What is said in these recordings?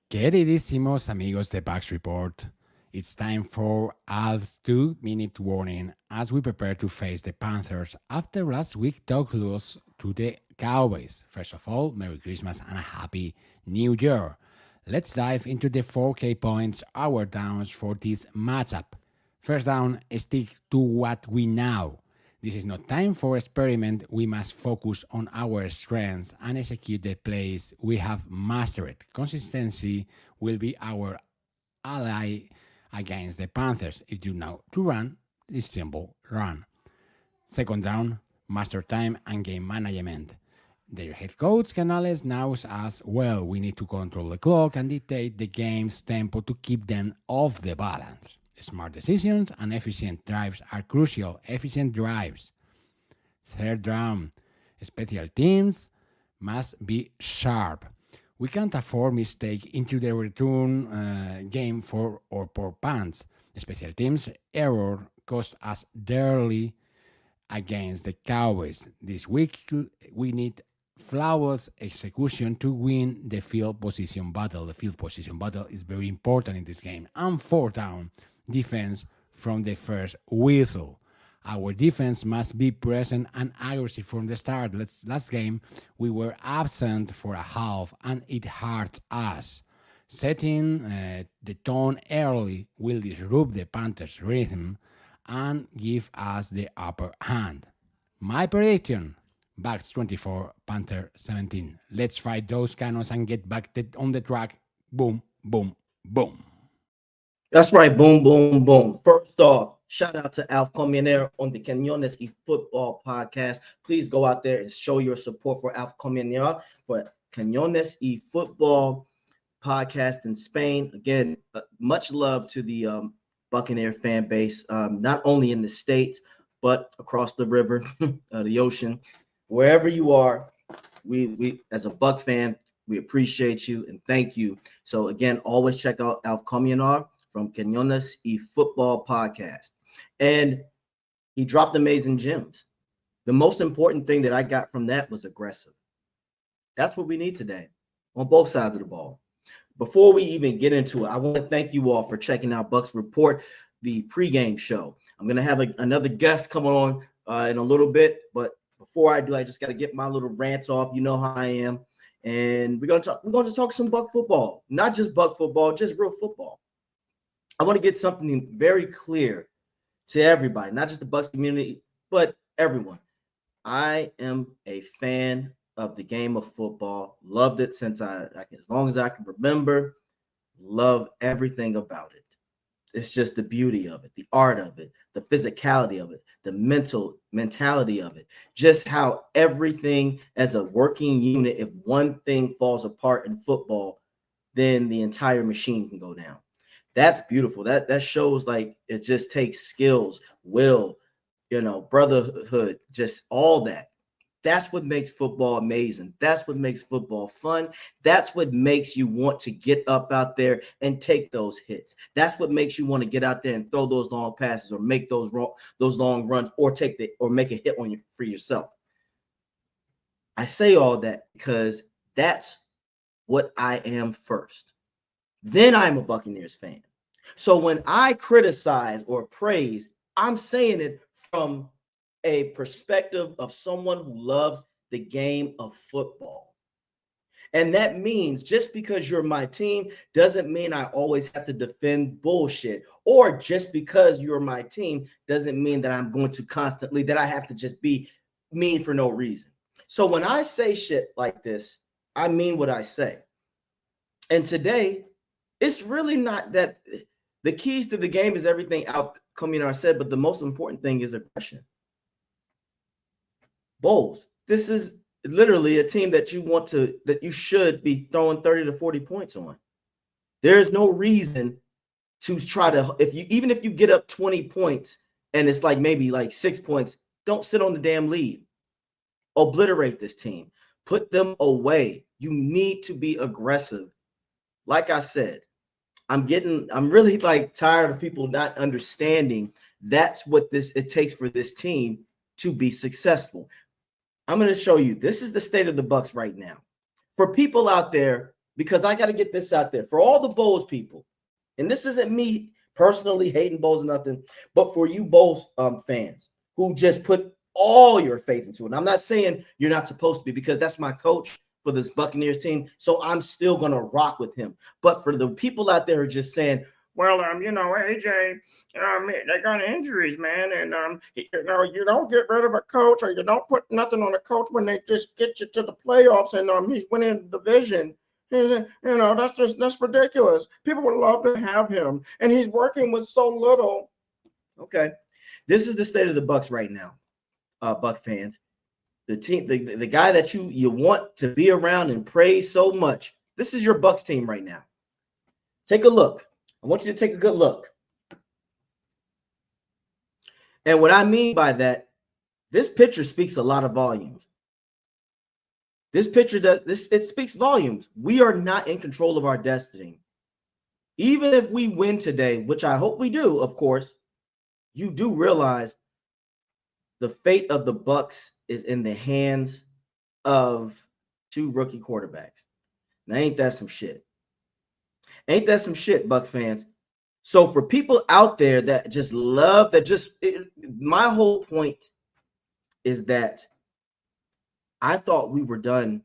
Queridísimos amigos de Bucs Report, it's time for Al's 2-minute warning as we prepare to face the Panthers after last week's dog loss to the Cowboys. First of all, Merry Christmas and a Happy New Year. Let's dive into the 4K points, our downs for this matchup. First down, stick to what we know. This is not time for experiment. We must focus on our strengths and execute the plays we have mastered. Consistency will be our ally against the Panthers. If you know to run, it's simple, run. Second down, master time and game management. Their head coach Canales knows as well. We need to control the clock and dictate the game's tempo to keep them off the balance. Smart decisions and efficient drives are crucial. Efficient drives. Third down, special teams must be sharp. We can't afford mistake into the return game for or poor punts. Special teams error cost us dearly against the Cowboys. This week we need flawless execution to win the field position battle. The field position battle is very important in this game. And fourth down, defense from the first whistle. Our defense must be present and aggressive from the start. Last game, we were absent for a half, and it hurt us. Setting the tone early will disrupt the Panthers' rhythm and give us the upper hand. My prediction, Bucs 24, Panther 17. Let's fight those cannons and get back on the track. Boom, boom, boom. That's right. Boom, boom, boom. First off, shout out to Alf Comionaire on the Cañones y Football podcast. Please go out there and show your support for Alf Comionaire for Cañones y Football podcast in Spain. Again, much love to the Buccaneer fan base, not only in the States, but across the river, the ocean. Wherever you are, we as a Buck fan, we appreciate you and thank you. So again, always check out Alf Comionaire from Cañones y Football podcast. And he dropped amazing gems. The most important thing that I got from that was aggressive. That's what we need today on both sides of the ball. Before we even get into it, I want to thank you all for checking out Bucs Report, the pregame show. I'm going to have another guest come on in a little bit, but before I do, I just got to get my little rants off. You know how I am. And we're going to talk some Buck football, not just Buck football, just real football. I want to get something very clear to everybody, not just the Bucs community, but everyone. I am a fan of the game of football. Loved it since as long as I can remember. Love everything about it. It's just the beauty of it, the art of it, the physicality of it, the mentality of it. Just how everything as a working unit, if one thing falls apart in football, then the entire machine can go down. That's beautiful. That shows like it just takes skills, will, brotherhood, just all that. That's what makes football amazing. That's what makes football fun. That's what makes you want to get up out there and take those hits. That's what makes you want to get out there and throw those long passes or make those long runs or make a hit for yourself. I say all that because that's what I am first. Then I'm a Buccaneers fan. So when I criticize or praise, I'm saying it from a perspective of someone who loves the game of football. And that means just because you're my team doesn't mean I always have to defend bullshit. Or just because you're my team doesn't mean that I'm going to that I have to just be mean for no reason. So when I say shit like this, I mean what I say. And today, it's really not that the keys to the game is everything Alf Comionaire said, but the most important thing is aggression. Bulls, this is literally a team that you should be throwing 30 to 40 points on. There's no reason to try to, even if you get up 20 points and it's like maybe like 6 points, don't sit on the damn lead. Obliterate this team. Put them away. You need to be aggressive. Like I said, I'm really like tired of people not understanding that's what it takes for this team to be successful. I'm going to show you. This is the state of the Bucs right now. For people out there, because I got to get this out there, for all the Bulls people, and this isn't me personally hating Bulls or nothing, but for you Bulls fans who just put all your faith into it. And I'm not saying you're not supposed to be, because that's my coach for this Buccaneers team, so I'm still going to rock with him. But for the people out there who are just saying, well, AJ, they got injuries, man, and you don't get rid of a coach, or you don't put nothing on a coach when they just get you to the playoffs, and he's winning the division. That's ridiculous. People would love to have him, and he's working with so little. Okay, this is the state of the Bucs right now, Buck fans. The team, the guy that you want to be around and praise so much. This is your Bucs team right now. Take a look. I want you to take a good look. And what I mean by that, this picture speaks a lot of volumes. This picture it speaks volumes. We are not in control of our destiny. Even if we win today, which I hope we do, of course, you do realize the fate of the Bucs is in the hands of 2 rookie quarterbacks. Now, ain't that some shit? Ain't that some shit, Bucs fans? So for people out there that just love my whole point is that I thought we were done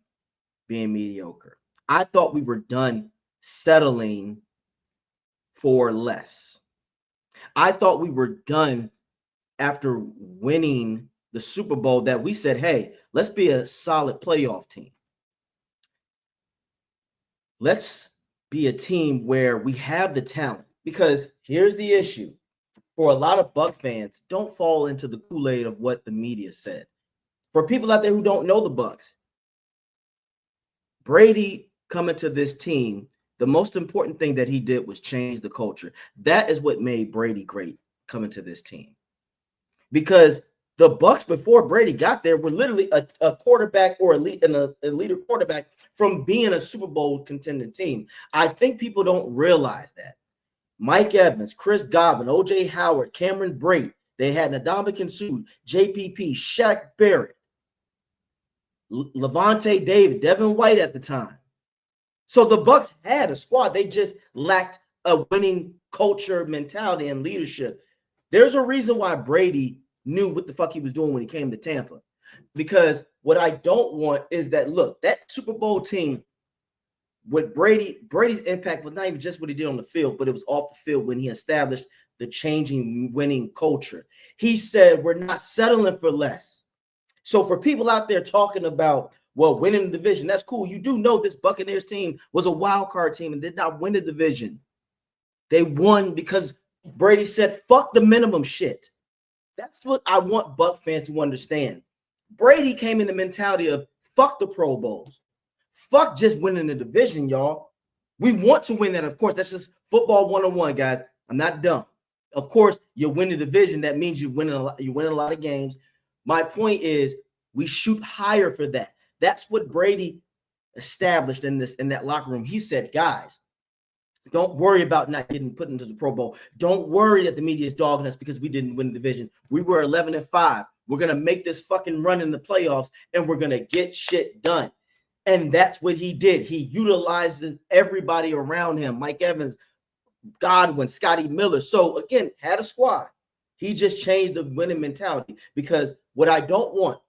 being mediocre. I thought we were done settling for less. I thought we were done after winning the Super Bowl, that we said, hey, let's be a solid playoff team. Let's be a team where we have the talent. Because here's the issue. For a lot of Buck fans, don't fall into the Kool-Aid of what the media said. For people out there who don't know the Bucs, Brady coming to this team, the most important thing that he did was change the culture. That is what made Brady great coming to this team. Because the Bucs before Brady got there were literally a quarterback or a leader quarterback from being a Super Bowl contending team. I think people don't realize that. Mike Evans, Chris Godwin, O.J. Howard, Cameron Brate, they had Ndamukong Suh, JPP, Shaq Barrett, Levante David, Devin White at the time. So the Bucs had a squad. They just lacked a winning culture, mentality, and leadership. There's a reason why Brady knew what the fuck he was doing when he came to Tampa. Because what I don't want is that, look, that Super Bowl team with Brady's impact was not even just what he did on the field, but it was off the field when he established the changing winning culture. He said, we're not settling for less. So for people out there talking about, well, winning the division, that's cool. You do know this Buccaneers team was a wild card team and did not win the division. They won because Brady said, fuck the minimum shit. That's what I want Buck fans to understand. Brady came in the mentality of fuck the Pro Bowls. Fuck just winning the division, y'all. We want to win that, of course. That's just football 101, guys. I'm not dumb. Of course, you win the division. That means you're winning a lot of games. My point is we shoot higher for that. That's what Brady established in that locker room. He said, guys, don't worry about not getting put into the Pro Bowl. Don't worry that the media is dogging us because we didn't win the division. We were 11-5. We're going to make this fucking run in the playoffs, and we're going to get shit done. And that's what he did. He utilizes everybody around him. Mike Evans, Godwin, Scotty Miller. So, again, had a squad. He just changed the winning mentality. Because what I don't want,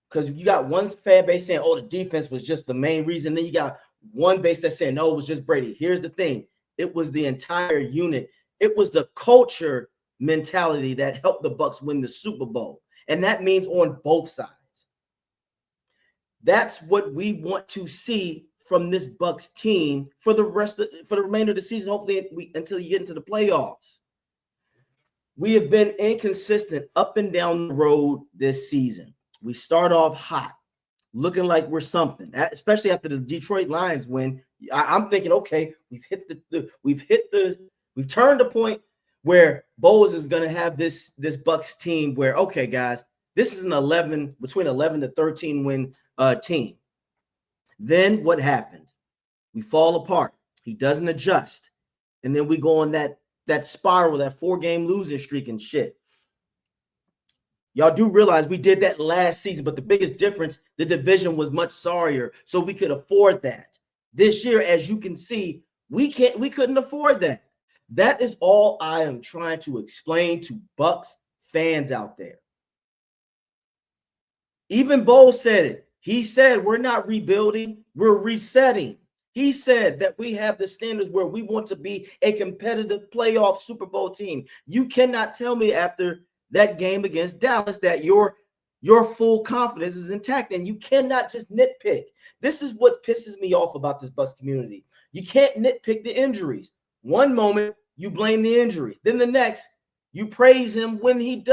because you got one fan base saying, oh, the defense was just the main reason. Then you got one base that's saying, no, it was just Brady. Here's the thing. It was the entire unit. It was the culture mentality that helped the Bucs win the Super Bowl. And that means on both sides. That's what we want to see from this Bucs team for the remainder of the season, hopefully until you get into the playoffs. We have been inconsistent up and down the road this season. We start off hot, looking like we're something, especially after the Detroit Lions win. I'm thinking, okay, we've turned the point where Bowles is going to have this Bucs team where, okay, guys, this is between 11 to 13 win team. Then what happens? We fall apart. He doesn't adjust. And then we go on that spiral, that 4-game losing streak and shit. Y'all do realize we did that last season, but the biggest difference, the division was much sorrier, so we could afford that. This year, as you can see, we couldn't afford that. That is all I am trying to explain to Bucs fans out there. Even Bowles said it. He said, we're not rebuilding, we're resetting. He said that we have the standards where we want to be a competitive playoff Super Bowl team. You cannot tell me after that game against Dallas that your full confidence is intact, and you cannot just nitpick. This is what pisses me off about this Bucs community. You can't nitpick the injuries. One moment you blame the injuries, then the next you praise him when he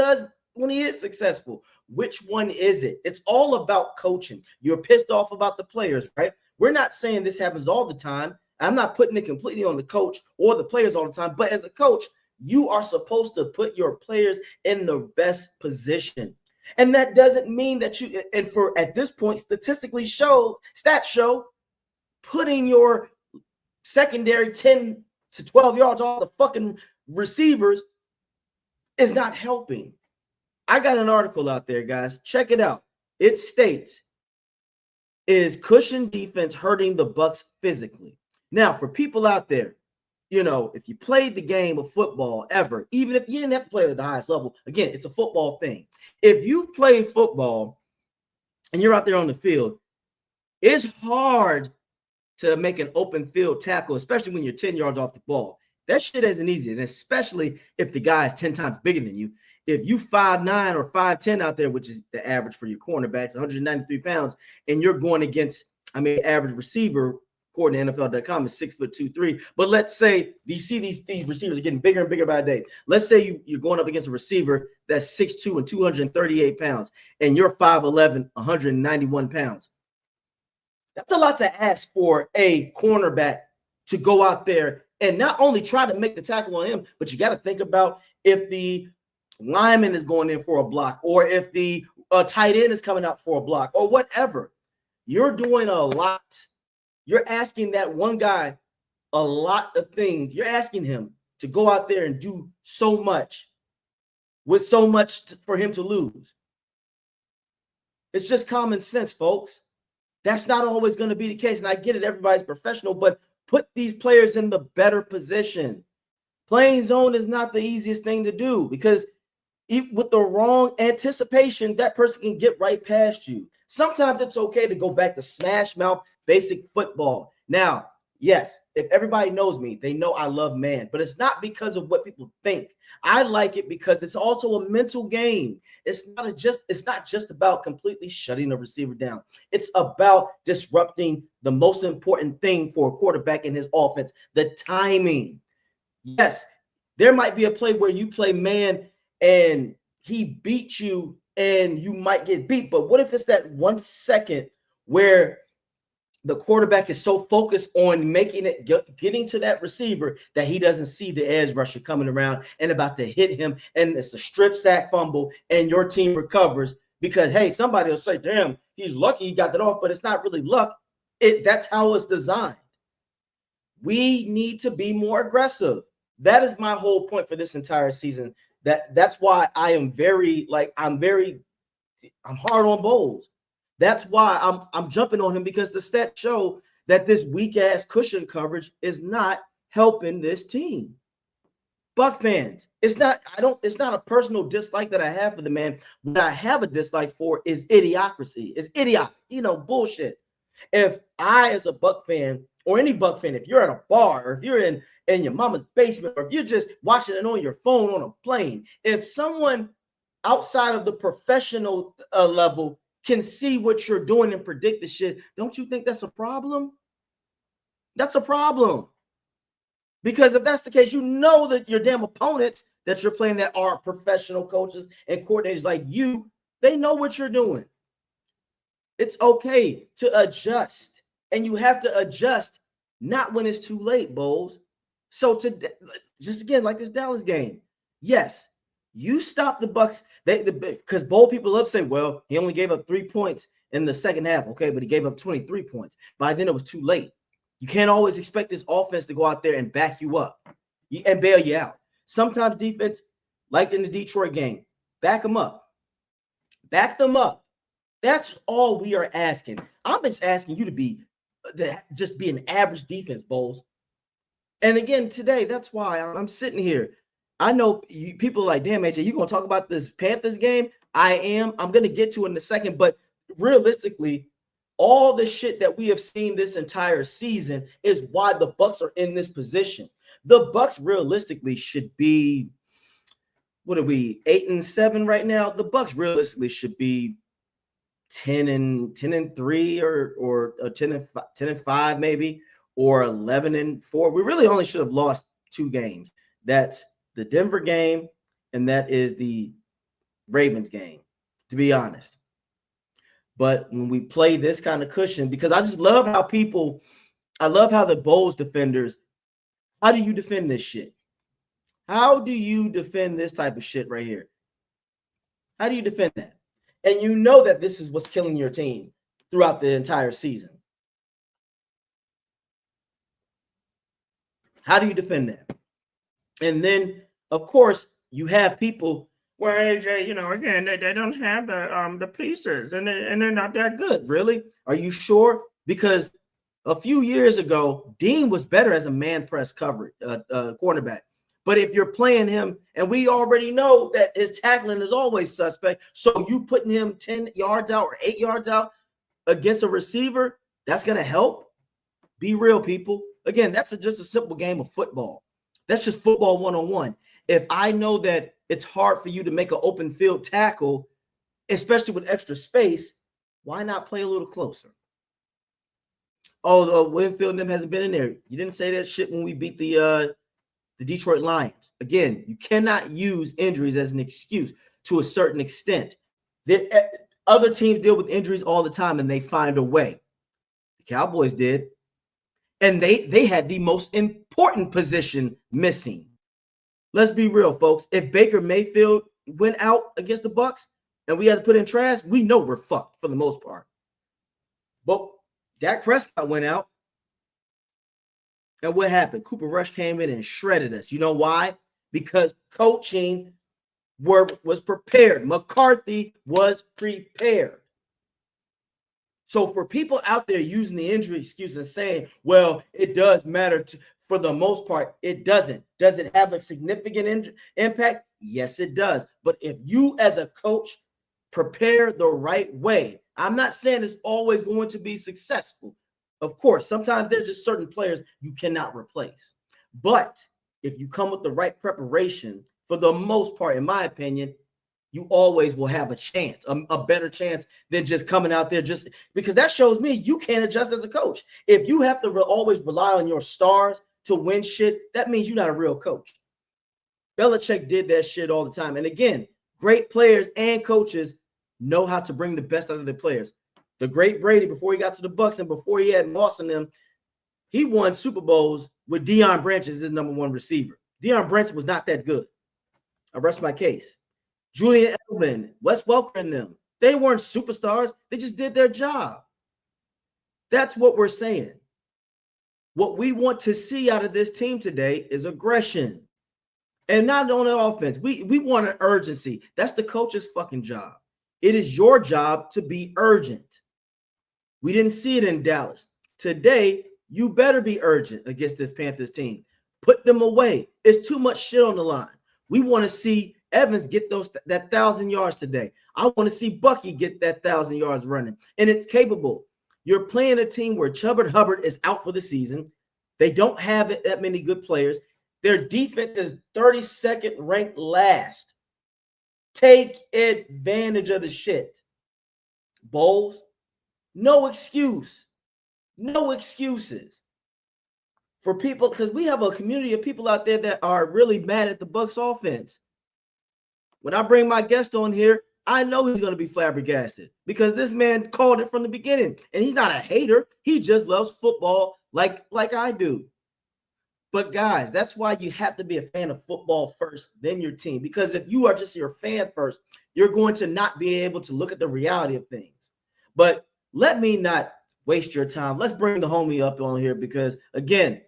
is successful. Which one is it? It's all about coaching. You're pissed off about the players, right? We're not saying this happens all the time. I'm not putting it completely on the coach or the players all the time, but as a coach, you are supposed to put your players in the best position. And that doesn't mean that at this point, stats show putting your secondary 10 to 12 yards off the fucking receivers is not helping. I got an article out there, guys. Check it out. It states, is cushion defense hurting the Bucs physically? Now, for people out there, if you played the game of football ever, even if you didn't have to play at the highest level, again, it's a football thing. If you play football and you're out there on the field, it's hard to make an open field tackle, especially when you're 10 yards off the ball. That shit isn't easy, and especially if the guy is 10 times bigger than you. If you 5'9" or 5'10" out there, which is the average for your cornerbacks, 193 pounds, and you're going against, average receiver, according to NFL.com, is 6'2", 3". But let's say these receivers are getting bigger and bigger by the day. Let's say you're going up against a receiver that's 6'2" and 238 pounds, and you're 5'11", 191 pounds. That's a lot to ask for a cornerback to go out there and not only try to make the tackle on him, but you got to think about if the lineman is going in for a block, or if the tight end is coming out for a block, or whatever. You're doing a lot. You're asking that one guy a lot of things. You're asking him to go out there and do so much with so much for him to lose. It's just common sense, folks. That's not always going to be the case. And I get it, everybody's professional, but put these players in the better position. Playing zone is not the easiest thing to do, because with the wrong anticipation, that person can get right past you. Sometimes it's okay to go back to smash mouth basic football. Now, yes, if everybody knows me, they know I love man, but it's not because of what people think. I like it because it's also a mental game. It's not just about completely shutting the receiver down. It's about disrupting the most important thing for a quarterback in his offense, the timing. Yes, there might be a play where you play man and he beats you and you might get beat. But what if it's that 1 second where the quarterback is so focused on making it, getting to that receiver, that he doesn't see the edge rusher coming around and about to hit him, and it's a strip sack fumble, and your team recovers because, hey, somebody will say, damn, he's lucky he got that off, but it's not really luck. That's how it's designed. We need to be more aggressive. That is my whole point for this entire season. That's why I'm hard on Bowles. That's why I'm jumping on him, because the stats show that this weak ass cushion coverage is not helping this team. Buck fans, it's not a personal dislike that I have for the man. What I have a dislike for is idiocracy. It's bullshit. If I, as a Buck fan, or any Buck fan, if you're at a bar, or if you're in your mama's basement, or if you're just watching it on your phone on a plane, if someone outside of the professional level can see what you're doing and predict the shit, don't you think that's a problem? That's a problem. Because if that's the case, you know that your damn opponents that you're playing that are professional coaches and coordinators like you, they know what you're doing. It's okay to adjust, and you have to adjust not when it's too late, Bowles. So to just again, like this Dallas game, yes, you stop the Bucs. Because bowl people love to say, well, he only gave up 3 points in the second half. Okay, but he gave up 23 points. By then it was too late. You can't always expect this offense to go out there and back you up and bail you out. Sometimes defense, like in the Detroit game, back them up. Back them up. That's all we are asking. I'm just asking you to be an average defense, Bowles. And again, today, that's why I'm sitting here. I know people are like, damn, AJ, you going to talk about this Panthers game? I am. I'm going to get to it in a second. But realistically, all the shit that we have seen this entire season is why the Bucs are in this position. The Bucs realistically should be, what are we, 8-7 right now? The Bucs realistically should be 10-3 or 10-5 maybe, or 11-4. We really only should have lost 2 games. That's the Denver game, and that is the Ravens game, to be honest. But when we play this kind of cushion, because I just love how I love how the Bowles defenders, how do you defend this shit? How do you defend this type of shit right here? How do you defend that? And you know that this is what's killing your team throughout the entire season. How do you defend that? And then, of course, you have people where, AJ, again, they don't have the pieces, and they're not that good. Really? Are you sure? Because a few years ago, Dean was better as a man press coverage cornerback. But if you're playing him, and we already know that his tackling is always suspect, so you putting him 10 yards out or 8 yards out against a receiver, that's going to help? Be real, people. Again, that's just a simple game of football. That's just football 101. If I know that it's hard for you to make an open field tackle, especially with extra space, why not play a little closer? Oh, the Winfield and them hasn't been in there. You didn't say that shit when we beat the Detroit Lions. Again, you cannot use injuries as an excuse to a certain extent. Other teams deal with injuries all the time, and they find a way. The Cowboys did. And they had the most important position missing. Let's be real, folks. If Baker Mayfield went out against the Bucs and we had to put in Trask, we know we're fucked for the most part. But Dak Prescott went out. And what happened? Cooper Rush came in and shredded us. You know why? Because coaching was prepared. McCarthy was prepared. So for people out there using the injury excuse and saying, well, it does matter for the most part, it doesn't. Does it have a significant impact? Yes, it does. But if you as a coach prepare the right way, I'm not saying it's always going to be successful. Of course, sometimes there's just certain players you cannot replace. But if you come with the right preparation, for the most part, in my opinion, you always will have a chance, a better chance than just coming out there just because that shows me you can't adjust as a coach. If you have to always rely on your stars to win shit, that means you're not a real coach. Belichick did that shit all the time. And again, great players and coaches know how to bring the best out of their players. The great Brady, before he got to the Bucs and before he had Moss in them, he won Super Bowls with Deion Branch as his number 1 receiver. Deion Branch was not that good. I rest my case. Julian Edelman, Wes Welker and them, they weren't superstars. They just did their job. That's what we're saying. What we want to see out of this team today is aggression. And not on the offense. We want an urgency. That's the coach's fucking job. It is your job to be urgent. We didn't see it in Dallas. Today, you better be urgent against this Panthers team. Put them away. It's too much shit on the line. We want to see Evans get that 1,000 yards today. I want to see Bucky get that 1,000 yards running. And it's capable. You're playing a team where Chubbard Hubbard is out for the season. They don't have that many good players. Their defense is 32nd ranked last. Take advantage of the shit. Bowles, no excuse. No excuses. For people, because we have a community of people out there that are really mad at the Bucs offense. When I bring my guest on here, I know he's going to be flabbergasted because this man called it from the beginning. And he's not a hater. He just loves football like I do. But guys, that's why you have to be a fan of football first, then your team. Because if you are just your fan first, you're going to not be able to look at the reality of things. But let me not waste your time. Let's bring the homie up on here because again,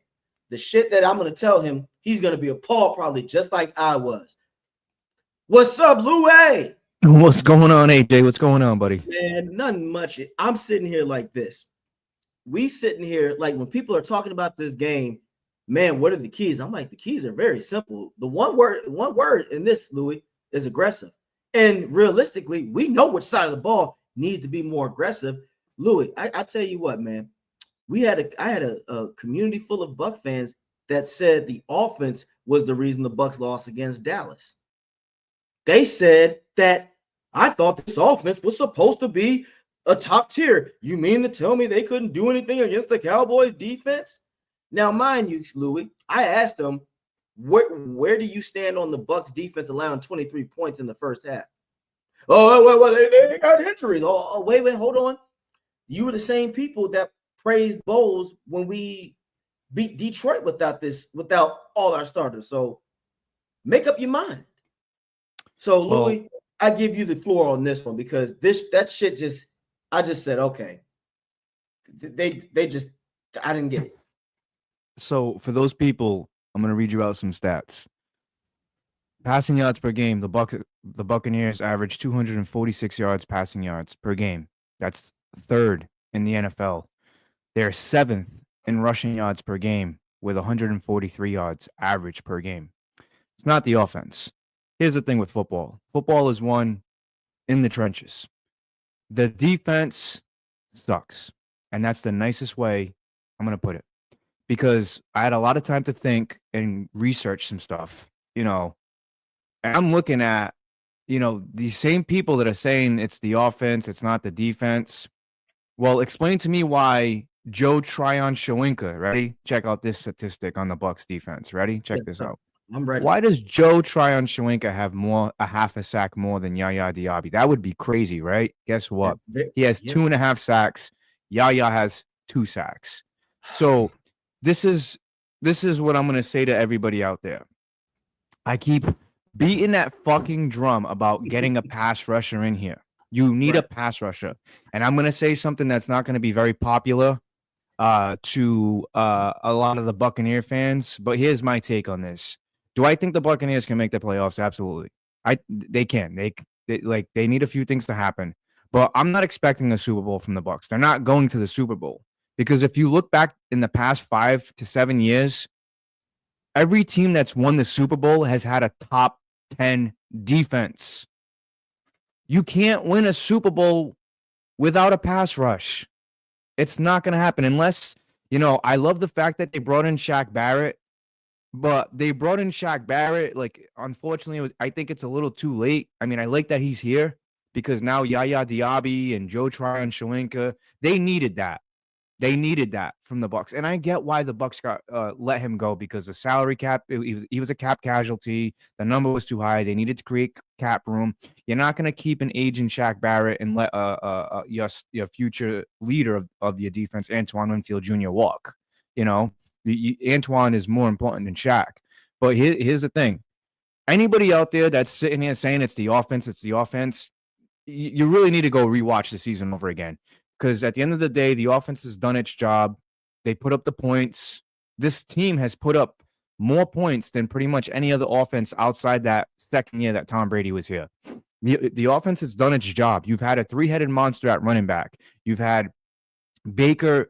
the shit that I'm going to tell him, he's going to be appalled probably just like I was. What's up, Louie? What's going on, AJ? What's going on, buddy? Man, nothing much. I'm sitting here like this. We sitting here like when people are talking about this game, man, what are the keys? I'm like, the keys are very simple. The one word in this, Louis, is aggressive. And realistically, we know which side of the ball needs to be more aggressive. Louis, I tell you what, man, I had a community full of Buck fans that said the offense was the reason the Bucs lost against Dallas. They said that I thought this offense was supposed to be a top tier. You mean to tell me they couldn't do anything against the Cowboys defense? Now, mind you, Louis, I asked them, where do you stand on the Bucs defense allowing 23 points in the first half? Oh, well, they got injuries. Oh, wait, hold on. You were the same people that praised Bowles when we beat Detroit without all our starters. So make up your mind. So, Louis, I give you the floor on this one because that shit I just said, okay. I didn't get it. So for those people, I'm going to read you out some stats. Passing yards per game, the Buccaneers average 246 yards passing yards per game. That's third in the NFL. They're seventh in rushing yards per game with 143 yards average per game. It's not the offense. Here's the thing with football. Football is won in the trenches. The defense sucks. And that's the nicest way I'm going to put it. Because I had a lot of time to think and research some stuff, and I'm looking at, these same people that are saying it's the offense, it's not the defense. Well, explain to me why Joe Tryon-Shoyinka, ready? Check out this statistic on the Bucs defense. Ready? Check this out. I'm ready. Why does Joe Tryon-Shoyinka have a half a sack more than Yaya Diaby? That would be crazy, right? Guess what? He has 2.5 sacks. Yaya has 2 sacks. So this is what I'm going to say to everybody out there. I keep beating that fucking drum about getting a pass rusher in here. You need a pass rusher. And I'm going to say something that's not going to be very popular to a lot of the Buccaneer fans, but here's my take on this. Do I think the Buccaneers can make the playoffs? Absolutely. They can. They need a few things to happen. But I'm not expecting a Super Bowl from the Bucs. They're not going to the Super Bowl. Because if you look back in the past 5 to 7 years, every team that's won the Super Bowl has had a top 10 defense. You can't win a Super Bowl without a pass rush. It's not going to happen unless, I love the fact that they brought in Shaq Barrett, but they brought in Shaq Barrett. Unfortunately, I think it's a little too late. I mean, I like that he's here because now Yaya Diaby and Joe Tryon-Shoyinka, they needed that. They needed that from the Bucs, and I get why the Bucs got let him go because the salary cap. He was a cap casualty. The number was too high. They needed to create cap room. You're not going to keep an aging Shaq Barrett and let your future leader of your defense, Antoine Winfield Jr., walk. Antoine is more important than Shaq. But here's the thing: anybody out there that's sitting here saying it's the offense, you really need to go rewatch the season over again. Because at the end of the day, the offense has done its job. They put up the points. This team has put up more points than pretty much any other offense outside that second year that Tom Brady was here. The offense has done its job. You've had a 3-headed monster at running back. You've had Baker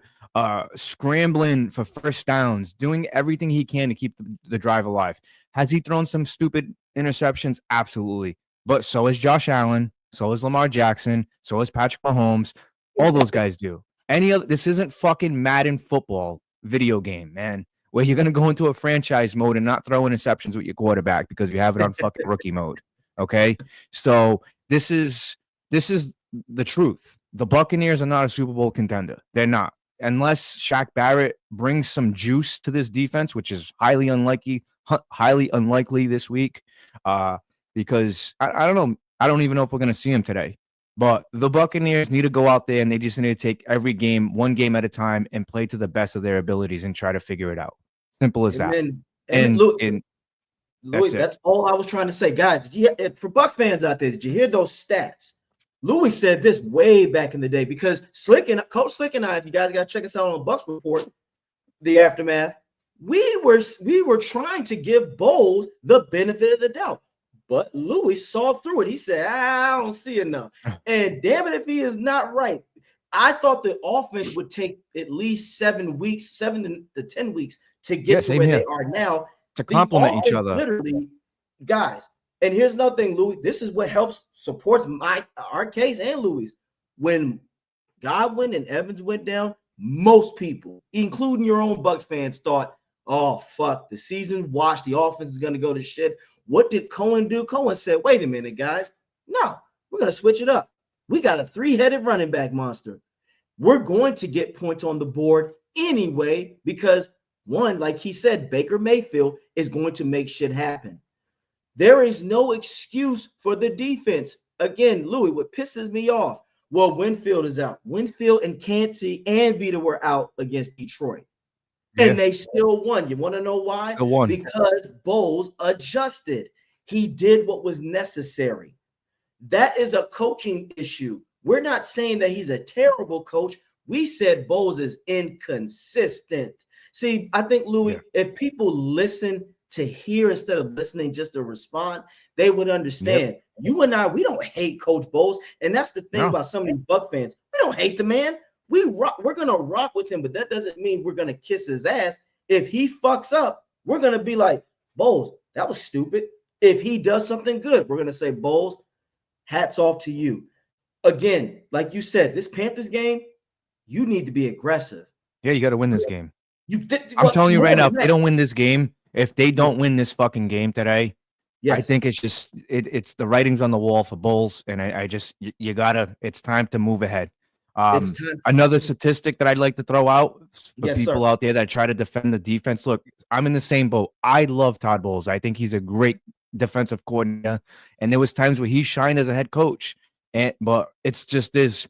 scrambling for first downs, doing everything he can to keep the drive alive. Has he thrown some stupid interceptions? Absolutely. But so has Josh Allen. So has Lamar Jackson. So has Patrick Mahomes. All those guys do. This isn't fucking Madden football video game, man, where you're going to go into a franchise mode and not throw interceptions with your quarterback because you have it on fucking rookie mode. Okay. So this is the truth. The Buccaneers are not a Super Bowl contender. They're not. Unless Shaq Barrett brings some juice to this defense, which is highly unlikely this week. Because I don't know. I don't even know if we're going to see him today. But the Buccaneers need to go out there and they just need to take every game, one game at a time, and play to the best of their abilities and try to figure it out. Simple as that. And Louis, that's that's all I was trying to say. Guys, for Buck fans out there, did you hear those stats? Louis said this way back in the day because Coach Slick and I, if you guys got to check us out on the Bucs Report, the aftermath, we were trying to give Bowles the benefit of the doubt. But Louis saw through it. He said, I don't see enough. And damn it, if he is not right. I thought the offense would take at least 7 to 10 weeks to get to where they are now. To complement each other. Literally, guys. And here's another thing, Louis. This is what supports our case and Louis. When Godwin and Evans went down, most people, including your own Bucs fans, thought, oh, fuck, the season's washed. The offense is going to go to shit. What did Cohen do? Cohen said, wait a minute, guys. No, we're going to switch it up. We got a 3-headed running back monster. We're going to get points on the board anyway because, one, like he said, Baker Mayfield is going to make shit happen. There is no excuse for the defense. Again, Louis, what pisses me off, well, Winfield is out. Winfield and Cansey and Vita were out against Detroit. And they still won. You want to know why? Because Bowles adjusted. He did what was necessary. That is a coaching issue. We're not saying that he's a terrible coach. We said Bowles is inconsistent. See, I think, Louis, if people listen to hear instead of listening just to respond, they would understand. You and I, we don't hate Coach Bowles. And that's the thing about some of these Buck fans. We don't hate the man. We're going to rock with him, but that doesn't mean we're going to kiss his ass. If he fucks up, we're going to be like, Bowles, that was stupid. If he does something good, we're going to say, Bowles, hats off to you. Again, like you said, this Panthers game, you need to be aggressive. Yeah, you got to win this game. I'm telling you right now, if they don't win this game, if they don't win this fucking game today, I think it's just it's the writing's on the wall for Bowles, and I just you gotta. It's time to move ahead. Another statistic that I'd like to throw out for people out there that try to defend the defense. Look, I'm in the same boat. I love Todd Bowles. I think he's a great defensive coordinator, and there was times where he shined as a head coach. But it's just this.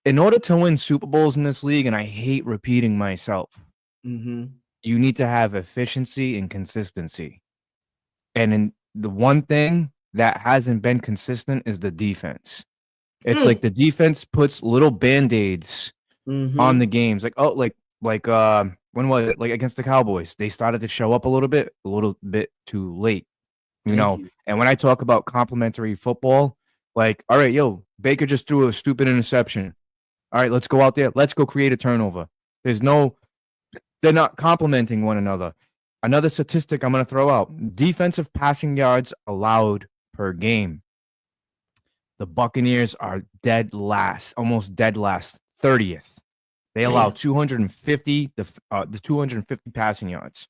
In order to win Super Bowls in this league, and I hate repeating myself, you need to have efficiency and consistency. And in the one thing that hasn't been consistent is the defense. It's like the defense puts little band-aids on the games. Like when was it? Like against the Cowboys, they started to show up a little bit too late. You know, and when I talk about complimentary football, like, all right, Baker just threw a stupid interception. All right, let's go out there. Let's go create a turnover. They're not complimenting one another. Another statistic I'm going to throw out. Defensive passing yards allowed per game. The Buccaneers are dead last, almost dead last, 30th. They allow 250, the 250 passing yards.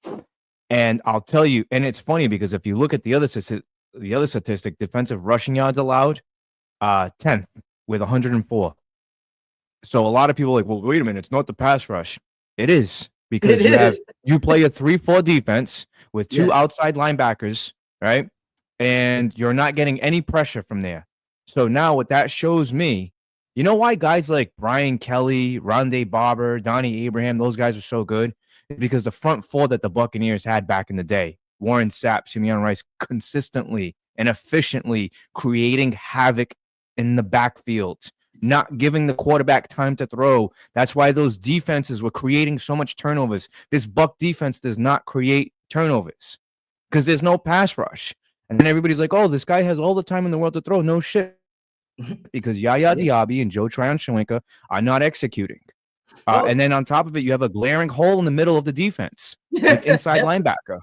And I'll tell you, and it's funny because if you look at the other statistic, defensive rushing yards allowed, 10th with 104. So a lot of people are like, well, wait a minute, it's not the pass rush. It is because you play a 3-4 defense with two outside linebackers, right? And you're not getting any pressure from there. So now what that shows me, you know why guys like Brian Kelly, Rondé Barber, Donnie Abraham, those guys are so good? Because the front four that the Buccaneers had back in the day, Warren Sapp, Simeon Rice, consistently and efficiently creating havoc in the backfield, not giving the quarterback time to throw. That's why those defenses were creating so much turnovers. This Buck defense does not create turnovers because there's no pass rush. And then everybody's like, oh, this guy has all the time in the world to throw. No shit. Because Yaya Diaby and Joe Tryon-Shoyinka are not executing. And then on top of it, you have a glaring hole in the middle of the defense with inside linebacker.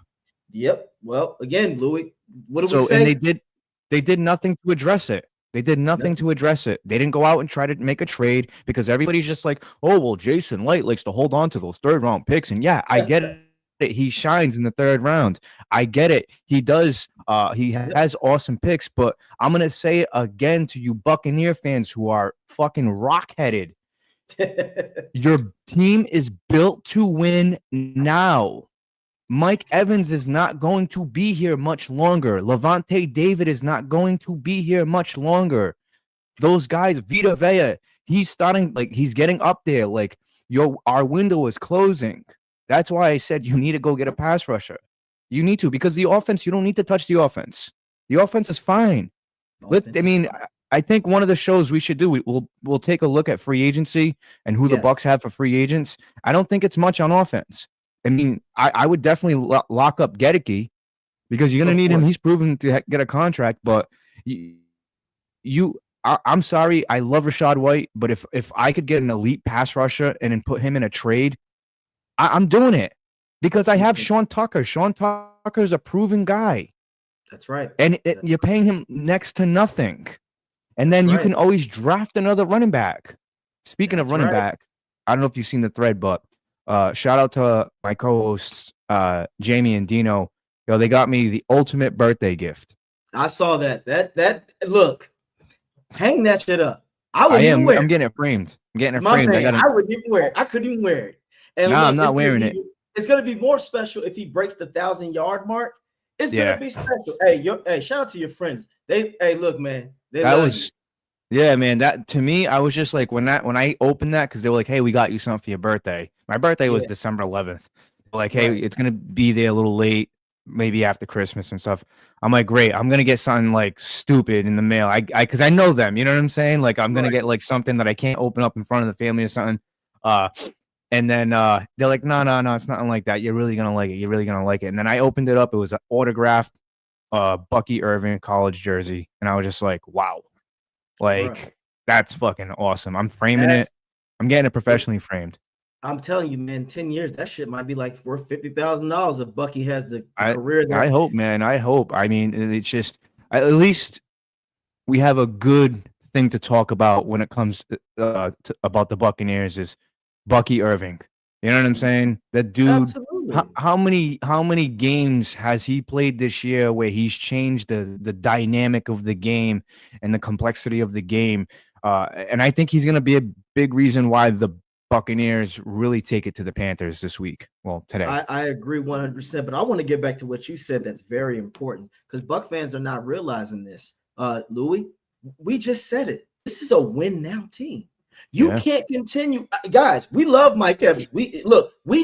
Yep. Well, again, Louis, what do we say? And they did nothing to address it. They did nothing to address it. They didn't go out and try to make a trade because everybody's just like, oh, well, Jason Light likes to hold on to those third-round picks. And yeah, I get it. He shines in the third round. I get it. He does. He has awesome picks, but I'm going to say it again to you Buccaneer fans who are fucking rock-headed. Your team is built to win now. Mike Evans is not going to be here much longer. Levante David is not going to be here much longer. those guys, Vita Vea, he's starting, like, he's getting up there. Like, our window is closing. That's why I said you need to go get a pass rusher. You need to, because the offense, you don't need to touch the offense. The offense is fine. I think one of the shows we should do, we'll take a look at free agency and who the Bucs have for free agents. I don't think it's much on offense. I mean, I would definitely lock up Gedeke because you're going to need him. He's proven to get a contract, but I'm sorry. I love Rachaad White, but if I could get an elite pass rusher and then put him in a trade, I'm doing it because I have Sean Tucker. Sean Tucker's a proven guy. That's right. And you're paying him next to nothing. And then you can always draft another running back. Speaking of running back, I don't know if you've seen the thread, but shout out to my co-hosts, Jamie and Dino. Yo, they got me the ultimate birthday gift. I saw that. That look, hang that shit up. I'm getting it framed. I wouldn't even wear it. I couldn't even wear it. And I'm not wearing it. It's gonna be more special if he breaks the 1,000-yard mark. It's gonna be special. Hey, shout out to your friends. Look, man. Man. That to me, I was just like when I opened that because they were like, "Hey, we got you something for your birthday." My birthday was December 11th. Like, hey, it's gonna be there a little late, maybe after Christmas and stuff. I'm like, great. I'm gonna get something like stupid in the mail. Because I know them. You know what I'm saying? Like, I'm gonna get like something that I can't open up in front of the family or something. And then they're like, no, it's nothing like that. You're really gonna like it. You're really gonna like it. And then I opened it up. It was an autographed Bucky Irving college jersey, and I was just like, wow. Like, that's fucking awesome. I'm framing it. I'm getting it professionally framed. I'm telling you, man, 10 years, that shit might be like worth $50,000 if Bucky has the career there. I hope, man. I hope. I mean, it's just, at least we have a good thing to talk about when it comes to, about the Buccaneers is Bucky Irving. You know what I'm saying? That dude. Absolutely. How many games has he played this year where he's changed the dynamic of the game and the complexity of the game? And I think he's going to be a big reason why the Buccaneers really take it to the Panthers this week. Well, today. I agree 100%, but I want to get back to what you said. That's very important because Buck fans are not realizing this. Louis, we just said it. This is a win now team. You can't continue, guys. We love Mike Evans. We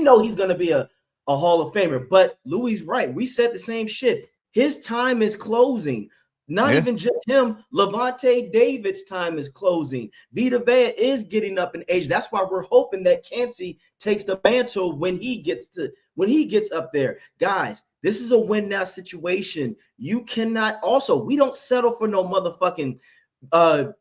know he's going to be a Hall of Famer, but Louis is right. We said the same shit. His time is closing. Not even just him. Levante David's time is closing. Vita Vea is getting up in age. That's why we're hoping that Kancey takes the mantle when he gets up there. Guys, this is a win now situation. You cannot. Also, we don't settle for no motherfucking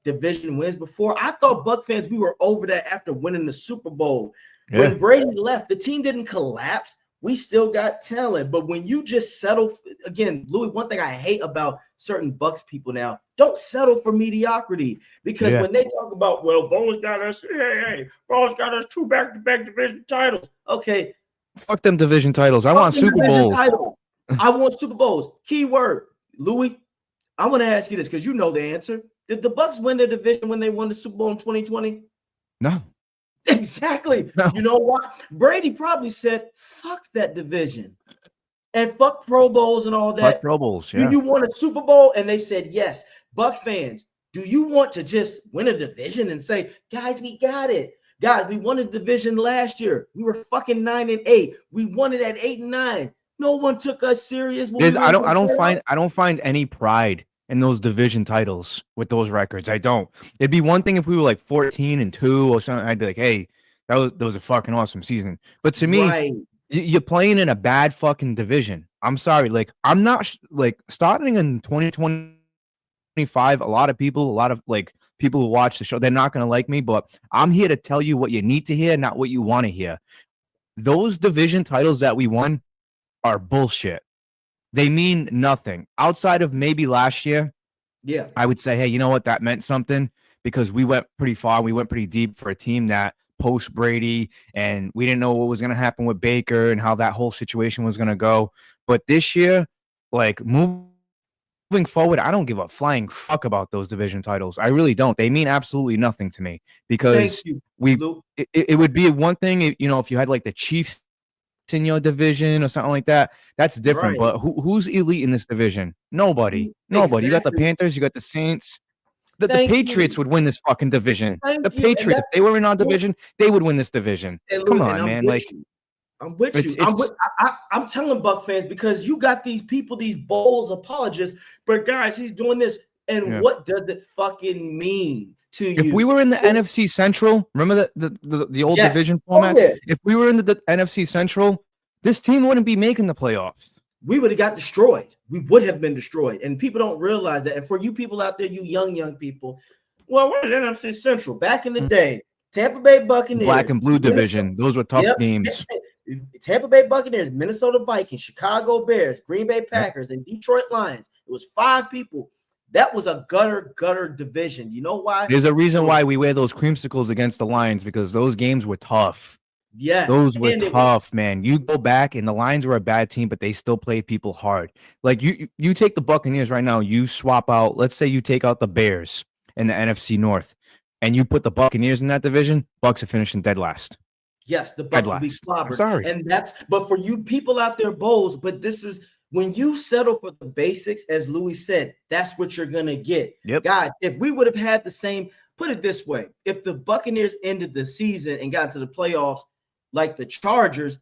division wins. Before, I thought Buck fans, we were over that after winning the Super Bowl. When Brady left, the team didn't collapse. We still got talent. But when you just settle, again, Louis, one thing I hate about certain Bucks people now, don't settle for mediocrity. Because when they talk about, well, Bo's got us, Bo's got us 2 back-to-back division titles. Okay. Fuck them division titles. I want Super Bowls. I want Super Bowls. Keyword, Louis, I want to ask you this because you know the answer. Did the Bucks win their division when they won the Super Bowl in 2020? No. Exactly. No. You know what? Brady probably said, fuck that division and fuck Pro Bowls and all that. Fuck Pro Bowls, Do you want a Super Bowl? And they said, yes. Buck fans, do you want to just win a division and say, guys, we got it? Guys, we won a division last year. We were fucking 9-8. We won it at 8-9. No one took us serious. I don't find any pride in those division titles with those records. I don't. It'd be one thing if we were like 14-2 or something. I'd be like, hey, that was a fucking awesome season. But to me, you're playing in a bad fucking division. I'm sorry. Like, I'm not like starting in 2025. A lot of people who watch the show, they're not going to like me, but I'm here to tell you what you need to hear, not what you want to hear. Those division titles that we won are bullshit. They mean nothing outside of maybe last year. Yeah, I would say, hey, you know what? That meant something because we went pretty far. We went pretty deep for a team that post Brady, and we didn't know what was going to happen with Baker and how that whole situation was going to go. But this year, like moving forward, I don't give a flying fuck about those division titles. I really don't. They mean absolutely nothing to me because it would be one thing, you know, if you had like the Chiefs in your division or something like that, that's different. But who's elite in this division? Nobody. You got the Panthers, you got the Saints. The Patriots would win this fucking division. The Patriots, if they were in our division, they would win this division. Come on, man. Like, I'm with you. I'm telling Buck fans, because you got these people, these Bowls apologists, but guys, he's doing this. And what does it fucking mean to you? If we were in the NFC Central, remember the old division format? If we were in the NFC Central, this team wouldn't be making the playoffs. We would have got destroyed. We would have been destroyed. And people don't realize that. And for you people out there, you young people, well, we're in the NFC Central. Back in the day, Tampa Bay Buccaneers. Black and blue division. Those were tough games. Tampa Bay Buccaneers, Minnesota Vikings, Chicago Bears, Green Bay Packers, and Detroit Lions. It was 5 people. That was a gutter division. You know why? There's a reason why we wear those creamsicles against the Lions, because those games were tough. Yes. Those were tough, man. You go back, and the Lions were a bad team, but they still played people hard. Like, you take the Buccaneers right now, you swap out, let's say you take out the Bears in the NFC North, and you put the Buccaneers in that division, Bucs are finishing dead last. Yes, the Bucs will be clobbered. Sorry. And but for you people out there, Bowls, but this is when you settle for the basics, as Louis said, that's what you're gonna get. Yep. Guys, if we would have had the same, put it this way, if the Buccaneers ended the season and got to the playoffs like the Chargers,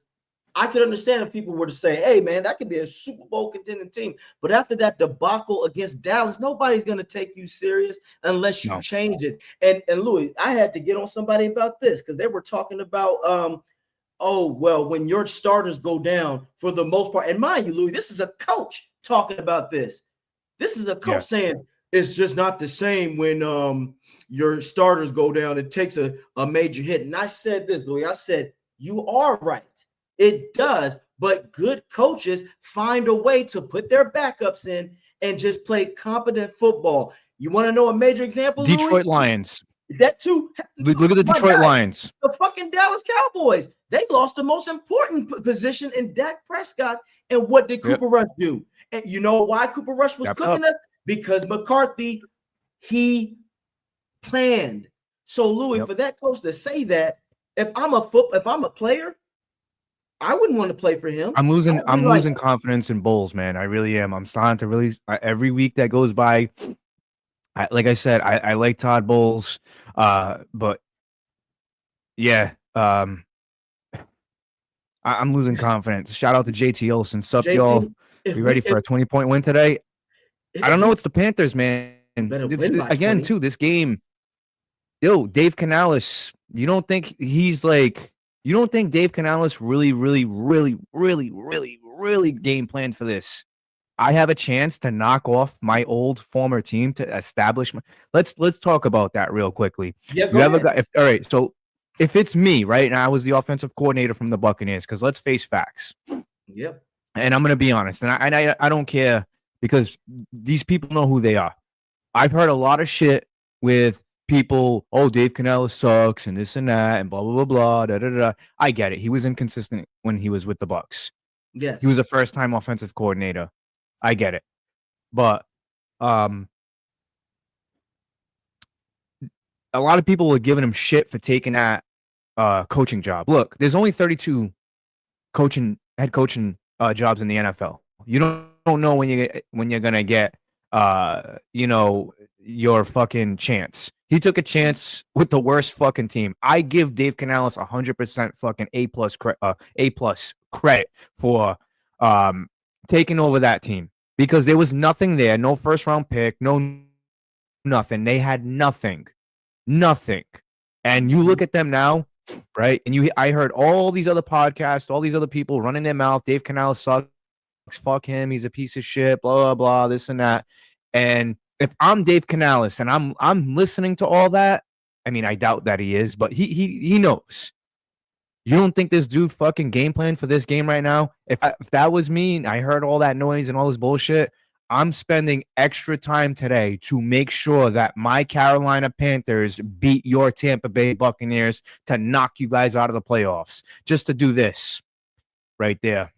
I could understand if people were to say, hey, man, that could be a Super Bowl contending team. But after that debacle against Dallas, nobody's going to take you serious unless you change it. And Louis, I had to get on somebody about this because they were talking about, when your starters go down for the most part. And mind you, Louis, this is a coach talking about this. This is a coach saying it's just not the same when your starters go down. It takes a major hit. And I said this, Louis, I said, you are right. It does, but good coaches find a way to put their backups in and just play competent football. You want to know a major example? Detroit Louis? Lions. That too. Look at the Detroit Lions. The fucking Dallas Cowboys. They lost the most important position in Dak Prescott. And what did Cooper Rush do? And you know why Cooper Rush was cooking us? Because McCarthy, he planned. So Louis, for that coach to say that, if I'm a player, I wouldn't want to play for him. I'm losing confidence in Bowles, man. I really am. I'm starting to really every week that goes by. Like I said, I like Todd Bowles, but yeah, I'm losing confidence. Shout out to JT Olsen. Sup, y'all? We ready for a 20-point win today? I don't know. It's the Panthers, man. Again, too, this game. Yo, Dave Canales. You don't think Dave Canales really game planned for this? I have a chance to knock off my old former team to establish let's talk about that real quickly. Yeah, all right, so if it's me, right, and I was the offensive coordinator from the Buccaneers, because let's face facts. Yep. And I'm gonna be honest, and I don't care, because these people know who they are. I've heard a lot of shit with people, Dave Canales sucks and this and that and blah blah blah blah. I get it. He was inconsistent when he was with the Bucs. Yes. He was a first-time offensive coordinator. I get it. But a lot of people are giving him shit for taking that coaching job. Look, there's only 32 head coaching jobs in the NFL. You don't know when you're gonna get your fucking chance. He took a chance with the worst fucking team. I give Dave Canales 100% fucking A+ credit for taking over that team, because there was nothing there, no first round pick, no nothing. They had nothing. And you look at them now, right? And I heard all these other podcasts, all these other people running their mouth. Dave Canales sucks. Fuck him. He's a piece of shit. Blah blah blah. This and that. And if I'm Dave Canales and I'm listening to all that, I mean, I doubt that he is, but he knows. You don't think this dude fucking game plan for this game right now? If that was me and I heard all that noise and all this bullshit, I'm spending extra time today to make sure that my Carolina Panthers beat your Tampa Bay Buccaneers to knock you guys out of the playoffs. Just to do this right there.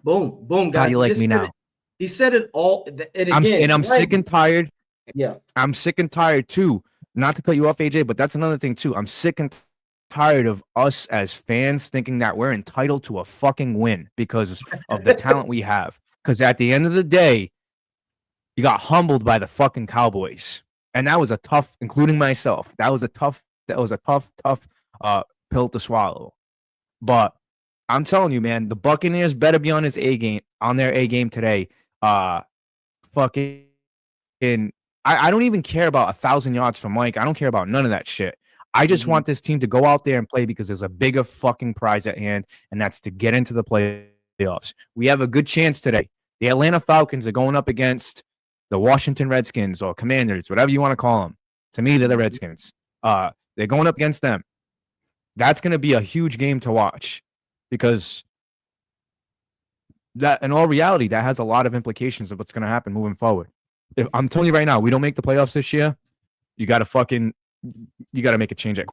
Boom, guys. How do you like me now? He said it all. I'm sick and tired. Yeah. I'm sick and tired too. Not to cut you off, AJ, but that's another thing too. I'm sick and tired of us as fans thinking that we're entitled to a fucking win because of the talent we have. Because at the end of the day, you got humbled by the fucking Cowboys. And that was a tough, including myself. That was a tough pill to swallow. But I'm telling you, man, the Buccaneers better be on their A game today. Fucking, I don't even care about 1,000 yards from Mike. I don't care about none of that shit. I just want this team to go out there and play because there's a bigger fucking prize at hand, and that's to get into the playoffs. We have a good chance today. The Atlanta Falcons are going up against the Washington Redskins or Commanders, whatever you want to call them. To me, they're the Redskins. They're going up against them. That's going to be a huge game to watch because that, in all reality, that has a lot of implications of what's going to happen moving forward. If I'm telling you right now, we don't make the playoffs this year, you got to make a change at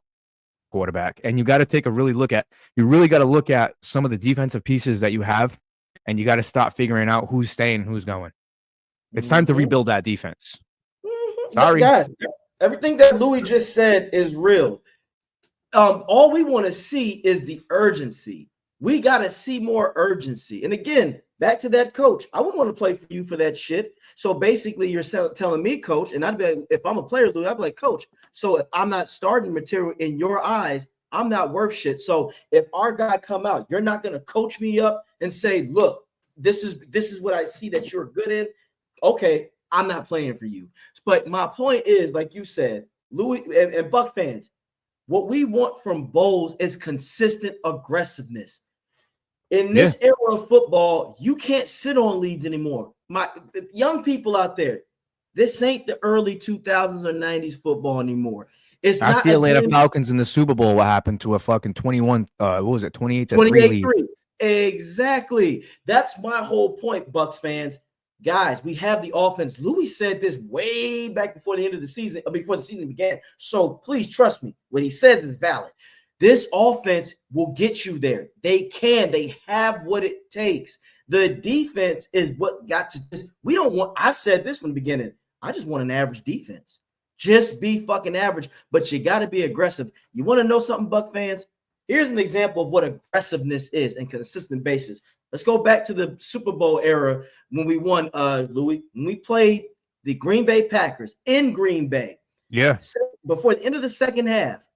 quarterback, and you got to take a really look at. You really got to look at some of the defensive pieces that you have, and you got to start figuring out who's staying, who's going. It's time to rebuild that defense. Sorry, guys. Everything that Louis just said is real. All we want to see is the urgency. We got to see more urgency. And again, back to that coach. I wouldn't want to play for you for that shit. So basically, you're telling me, coach, and I'd be like, if I'm a player, Louis, I'd be like, coach, so if I'm not starting material in your eyes, I'm not worth shit. So if our guy come out, you're not going to coach me up and say, look, this is what I see that you're good in. Okay, I'm not playing for you. But my point is, like you said, Louis and Buck fans, what we want from Bowles is consistent aggressiveness. In this era of football, you can't sit on leads anymore. My young people out there, this ain't the early 2000s or 90s football anymore. It's That's not the Atlanta Falcons in the Super Bowl. What happened to a fucking 28 to 3 lead? Exactly. That's my whole point, Bucs fans. Guys, we have the offense. Louis said this way back before the end of the season, before the season began. So please trust me. What he says is valid. This offense will get you there. They have what it takes. The defense is what got to this. I've said this from the beginning. I just want an average defense. Just be fucking average, but you got to be aggressive. You want to know something, Buck fans? Here's an example of what aggressiveness is and consistent basis. Let's go back to the Super Bowl era when we won, Louis, when we played the Green Bay Packers in Green Bay. Yeah. Before the end of the second half,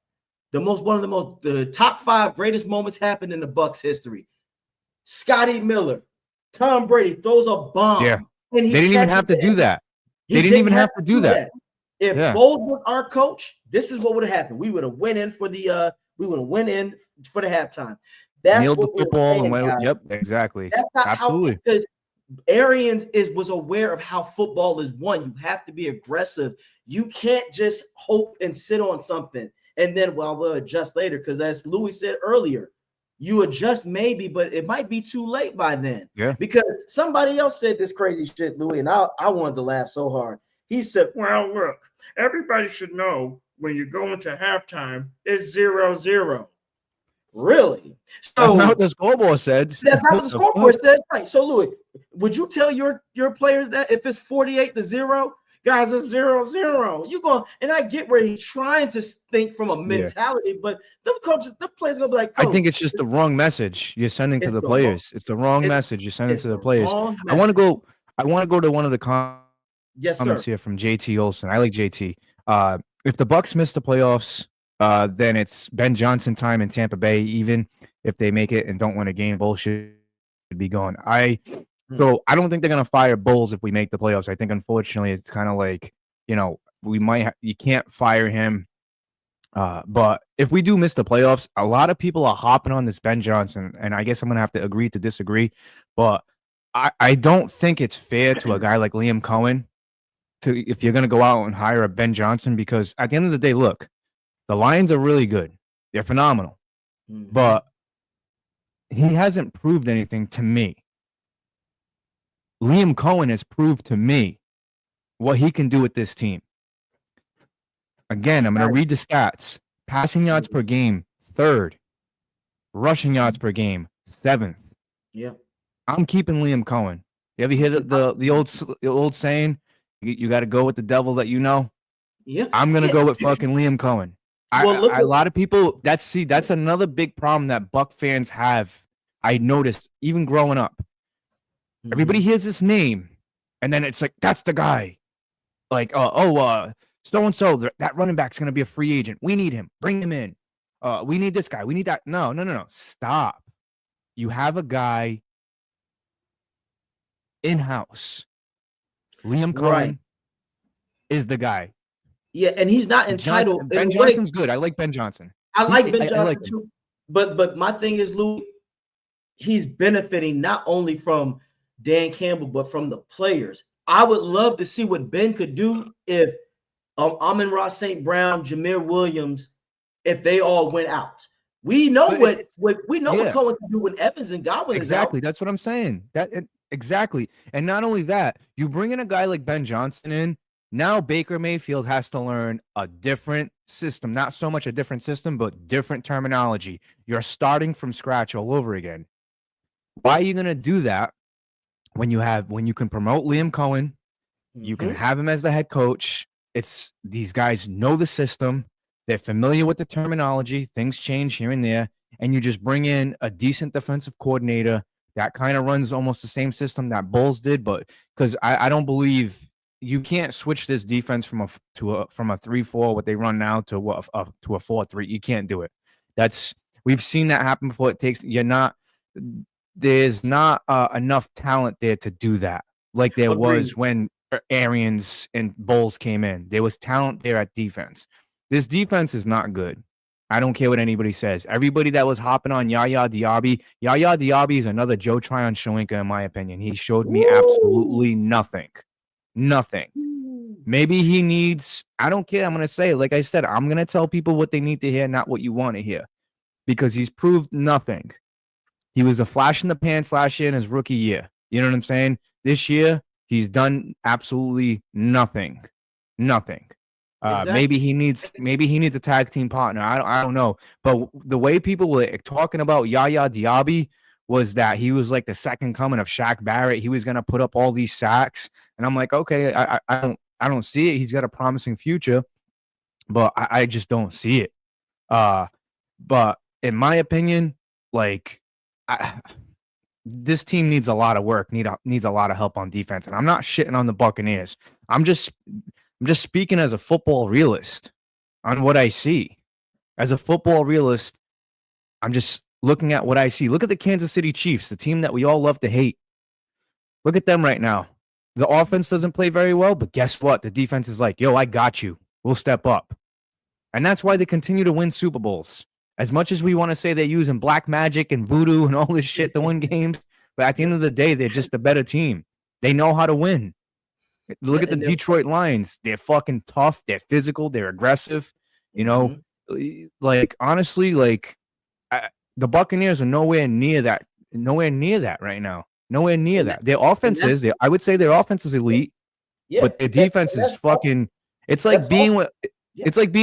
the top 5 greatest moments happened in the Bucs history. Scotty Miller, Tom Brady throws a bomb. Yeah. They didn't even have to do that. They didn't even have to do that. If Bowles was our coach, this is what would have happened. We would have went in for the halftime. That's what we're saying, yep, exactly. That's not absolutely. Because Arians was aware of how football is won. You have to be aggressive. You can't just hope and sit on something and then we'll adjust later. Because as Louis said earlier, you adjust maybe, but it might be too late by then. Yeah. Because somebody else said this crazy shit, Louis, and I wanted to laugh so hard. He said, "Well, look, everybody should know when you go into halftime, it's 0-0." Really? So that's not what the scoreboard said. That's not what the scoreboard said. Right. So, Louis, would you tell your players that if it's 48-0, guys, it's 0-0? You going, and I get where he's trying to think from a mentality, but the players gonna be like, I think it's just the wrong message you're sending to the players. It's the wrong message you're sending to the players. I want to go to one of the comments here from JT Olson. I like JT. If the Bucs miss the playoffs, then it's Ben Johnson time in Tampa Bay. Even if they make it and don't win a game, Bowles should be gone. So I don't think they're gonna fire Bowles if we make the playoffs. I think unfortunately it's kind of like, you can't fire him. But if we do miss the playoffs, a lot of people are hopping on this Ben Johnson, and I guess I'm gonna have to agree to disagree. But I don't think it's fair to a guy like Liam Cohen if you're gonna go out and hire a Ben Johnson, because at the end of the day, look. The Lions are really good. They're phenomenal. But he hasn't proved anything to me. Liam Cohen has proved to me what he can do with this team. Again, I'm going to read the stats. Passing yards per game, 3rd. Rushing yards per game, 7th. Yeah. I'm keeping Liam Cohen. You ever hear the old saying, you got to go with the devil that you know? Yeah. I'm going to go with fucking Liam Cohen. A lot of people, that's another big problem that Buck fans have. I noticed even growing up. Everybody hears this name, and then it's like, that's the guy. Like, So-and-so, that running back's going to be a free agent. We need him. Bring him in. We need this guy. We need that. No. Stop. You have a guy in-house. Liam Cohen is the guy. Yeah, and he's not entitled. Ben Johnson's good. I like Ben Johnson. I like Ben Johnson too. But my thing is, Louis, he's benefiting not only from Dan Campbell, but from the players. I would love to see what Ben could do if Amon-Ra St. Brown, Jameer Williams, if they all went out. We know what Cohen can do when Evans and Godwin is out. Exactly. That's what I'm saying. Exactly. And not only that, you bring in a guy like Ben Johnson in. Now Baker Mayfield has to learn a different system. Not so much a different system, but different terminology. You're starting from scratch all over again. Why are you going to do that when you can promote Liam Cohen? You can have him as the head coach. These guys know the system. They're familiar with the terminology. Things change here and there. And you just bring in a decent defensive coordinator that kind of runs almost the same system that Bulls did. But because I don't believe you can't switch this defense from a 3-4, what they run now, to a 4-3. You can't do it. We've seen that happen before. There's not enough talent there to do that. Like there was when Arians and Bulls came in. There was talent there at defense. This defense is not good. I don't care what anybody says. Everybody that was hopping on Yaya Diaby is another Joe Tryon-Shoyinka, in my opinion. He showed me absolutely nothing. Nothing. Maybe he needs, I don't care. I'm going to say it. Like I said, I'm going to tell people what they need to hear, not what you want to hear, because he's proved nothing. He was a flash in the pants last year in his rookie year. You know what I'm saying? This year, he's done absolutely nothing. Nothing. Exactly. Maybe he needs a tag team partner. I don't know. But the way people were talking about Yaya Diaby was that he was like the second coming of Shaq Barrett. He was going to put up all these sacks. And I'm like, okay, I don't see it. He's got a promising future, but I just don't see it. But in my opinion, like this team needs a lot of work, needs a lot of help on defense. And I'm not shitting on the Buccaneers. I'm just speaking as a football realist on what I see. As a football realist, I'm just looking at what I see. Look at the Kansas City Chiefs, the team that we all love to hate. Look at them right now. The offense doesn't play very well, but guess what? The defense is like, yo, I got you. We'll step up. And that's why they continue to win Super Bowls. As much as we want to say they're using black magic and voodoo and all this shit to win games, but at the end of the day, they're just a better team. They know how to win. Look at the Detroit Lions. They're fucking tough. They're physical. They're aggressive. You know, like honestly, like the Buccaneers are nowhere near that right now. Nowhere near that. Their offense is. I would say their offense is elite, but their defense is fucking. It's like being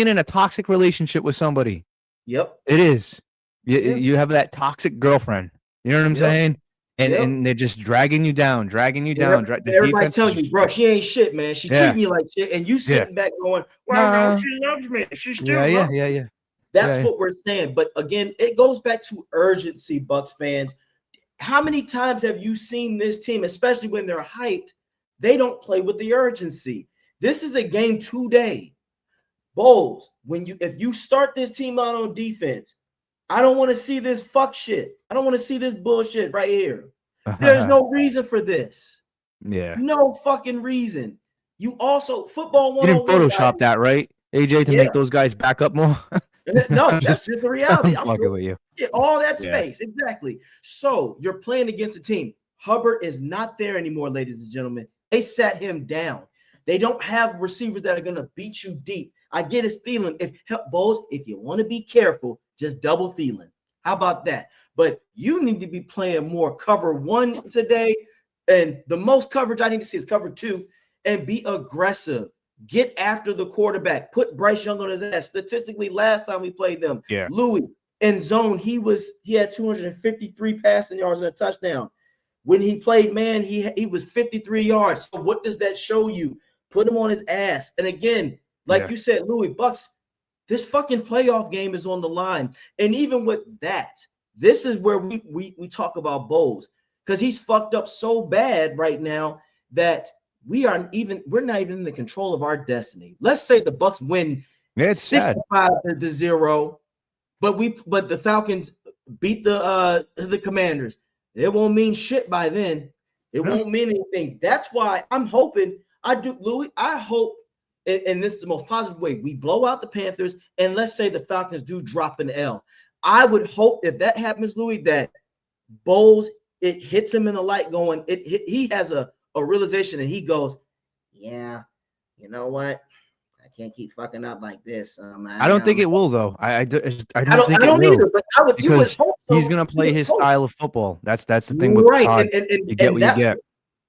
in a toxic relationship with somebody. Yep, it is. You have that toxic girlfriend. You know what I'm saying? And they're just dragging you down. Everybody's telling you, bro, she ain't shit, man. She treating you like shit, and you sitting back going, "Well, no, she loves me. She still loves me." Yeah. That's what we're saying. But again, it goes back to urgency, Bucs fans. How many times have you seen this team, especially when they're hyped, they don't play with the urgency? This is a game today. Bowles, if you start this team out on defense, I don't want to see this fuck shit. I don't want to see this bullshit right here. There's no reason for this. Yeah. No fucking reason. You also, football 101. You didn't Photoshop that, right? AJ, to make those guys back up more? No, that's just the reality. I'm fucking with you. All that space. Exactly. So you're playing against a team. Hubbard is not there anymore, ladies and gentlemen. They sat him down. They don't have receivers that are going to beat you deep. I get it's Thielen. If you want to be careful, just double Thielen. How about that? But you need to be playing more cover 1 today. And the most coverage I need to see is cover 2, and be aggressive. Get after the quarterback. Put Bryce Young on his ass. Statistically, last time we played them, Louis in zone, he had 253 passing yards and a touchdown. When he played man, he was 53 yards. So what does that show you? Put him on his ass. And again, like you said, Louis, Bucs, this fucking playoff game is on the line. And even with that, this is where we talk about Bowles, because he's fucked up so bad right now that we're not even in the control of our destiny. Let's say the Bucs win 65-0, but the Falcons beat the Commanders. It won't mean shit by then. It won't mean anything. That's why I'm hoping Louis. I hope, and this is the most positive way, we blow out the Panthers, and let's say the Falcons do drop an L. I would hope if that happens, Louis, that Bowles, it hits him in the light going, he has a realization, and he goes, yeah, you know what? I can't keep fucking up like this. I don't think it will, though. I don't think it will. Either, but you would hope so. He's going to play his style of football. That's the thing with right. Todd. And you get what you get.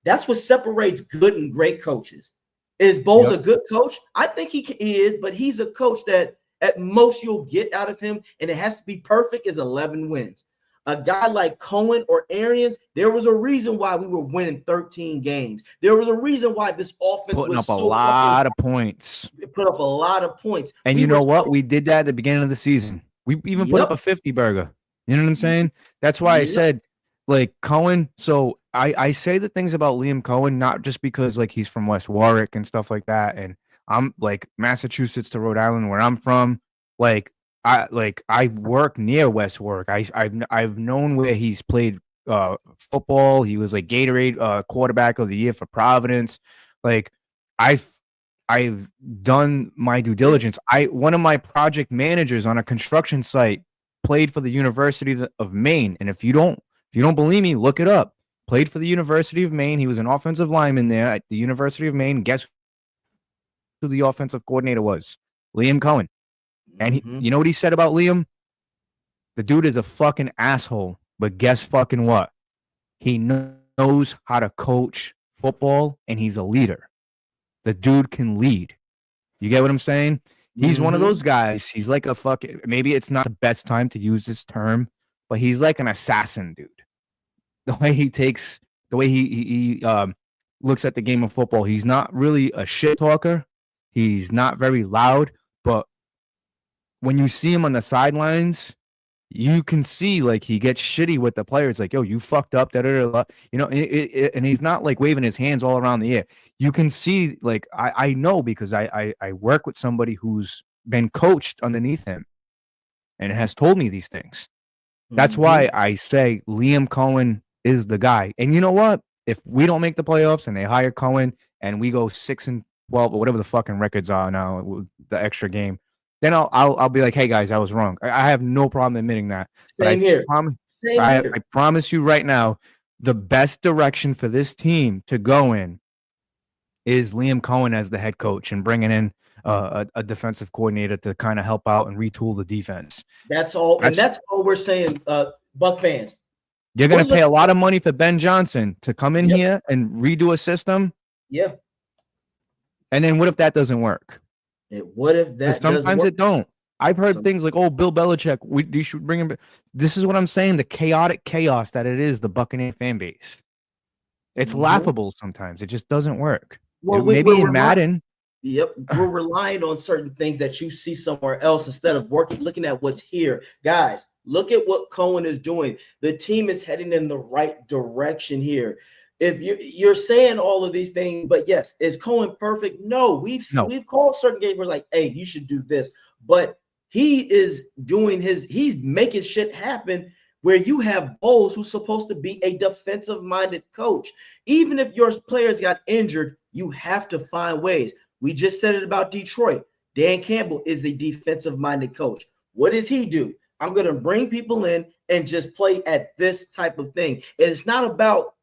That's what separates good and great coaches. Is Bowles a good coach? I think he is, but he's a coach that at most you'll get out of him, and it has to be perfect, is 11 wins. A guy like Cohen or Arians, there was a reason why we were winning 13 games. There was a reason why this offense putting was up a lot of points. It put up a lot of points. And you know what? We did that at the beginning of the season. We even put up a 50 burger. You know what I'm saying? That's why I said, like, Cohen. So I say the things about Liam Cohen, not just because, like, he's from West Warwick and stuff like that. And I'm, like, Massachusetts to Rhode Island, where I'm from. I work near West Warwick. I've known where he's played football. He was like Gatorade quarterback of the year for Providence. Like I've done my due diligence. One of my project managers on a construction site played for the University of Maine. And if you don't believe me, look it up. Played for the University of Maine. He was an offensive lineman there at the University of Maine. Guess who the offensive coordinator was? Liam Cohen. And you know what he said about Liam? The dude is a fucking asshole. But guess fucking what? He knows how to coach football, and he's a leader. The dude can lead. You get what I'm saying? He's one of those guys. He's like a fucking, maybe it's not the best time to use this term, but he's like an assassin, dude. The way he looks at the game of football, he's not really a shit talker. He's not very loud, but when you see him on the sidelines, you can see like he gets shitty with the players. Like, yo, you fucked up. You know, and he's not like waving his hands all around the air. You can see, like, I know because I work with somebody who's been coached underneath him and has told me ththese things. That's why I say Liam Cohen is the guy. And you know what? If we don't make the playoffs and they hire Cohen and we go 6-12 or whatever the fucking records are now with the extra game, then I'll be like, hey guys, I was wrong. I have no problem admitting that. Same here. I promise you right now, the best direction for this team to go in is Liam Cohen as the head coach and bringing in a defensive coordinator to kind of help out and retool the defense. That's all. And that's all we're saying, Buck fans. You're going to pay a lot of money for Ben Johnson to come in here and redo a system. Yeah. And then what if that doesn't work? What if that sometimes it don't? I've heard things like, oh, Bill Belichick, you should bring him. This is what I'm saying, the chaotic chaos that it is, the Buccaneer fan base. It's laughable sometimes. It just doesn't work. Well, maybe in Madden. Yep. We're relying on certain things that you see somewhere else instead of looking at what's here. Guys, look at what Cohen is doing. The team is heading in the right direction here. If you're saying all of these things, but yes, is Cohen perfect? No, we've called certain games where like, hey, you should do this, but he is doing he's making shit happen where you have Bowles who's supposed to be a defensive-minded coach. Even if your players got injured, you have to find ways. We just said it about Detroit. Dan Campbell is a defensive-minded coach. What does he do? I'm going to bring people in and just play at this type of thing. And it's not about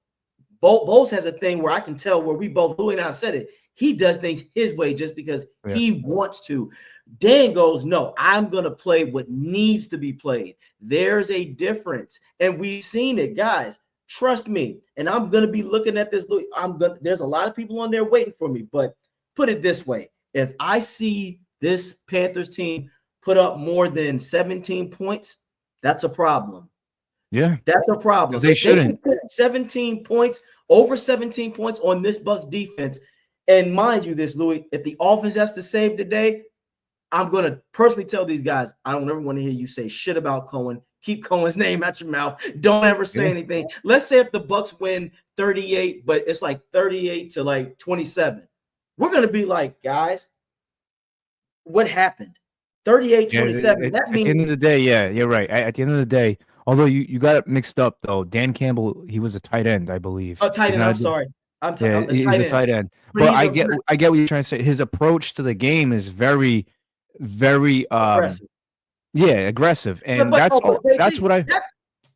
Bowles has a thing where I can tell where we both, Louis and I said it, he does things his way just because he wants to. Dan goes, no, I'm going to play what needs to be played. There's a difference. And we've seen it, guys. Trust me. And I'm going to be looking at this. There's a lot of people on there waiting for me. But put it this way. If I see this Panthers team put up more than 17 points, that's a problem. Yeah, that's a problem. They shouldn't. Put 17 points, over 17 points on this Bucs defense. And mind you, this, Louis, if the offense has to save the day, I'm going to personally tell these guys, I don't ever want to hear you say shit about Cohen. keep Cohen's name out your mouth. Don't ever say anything. Let's say if the Bucs win 38, but it's like 38 to like 27. We're going to be like, guys, what happened? 38-27. That means at the end of the day, you're right. At the end of the day, although you got it mixed up though. Dan Campbell, he was a tight end, I believe. Oh, tight end. I'm sorry. He's a tight end. But I get what you're trying to say. His approach to the game is very, very aggressive. Aggressive. And that's what I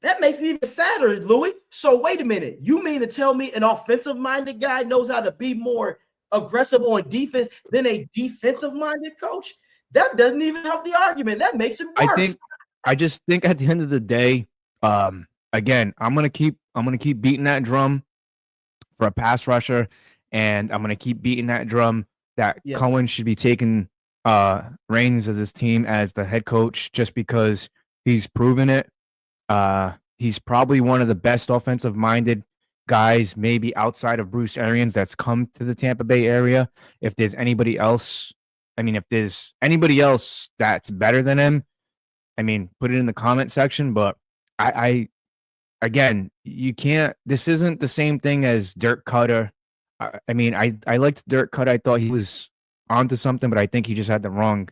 that makes me even sadder, Louis. So wait a minute. You mean to tell me an offensive-minded guy knows how to be more aggressive on defense than a defensive-minded coach? That doesn't even help the argument. That makes it worse. I just think at the end of the day, again, I'm gonna keep beating that drum for a pass rusher, and I'm gonna keep beating that drum that Cohen should be taking reins of this team as the head coach, just because he's proven it. He's probably one of the best offensive-minded guys, maybe outside of Bruce Arians, that's come to the Tampa Bay area. If there's anybody else, if there's anybody else that's better than him, put it in the comment section. But I again, you can't. This isn't the same thing as Dirk Cutter. I liked Dirk Cutter. I thought he was onto something, but I think he just had the wrong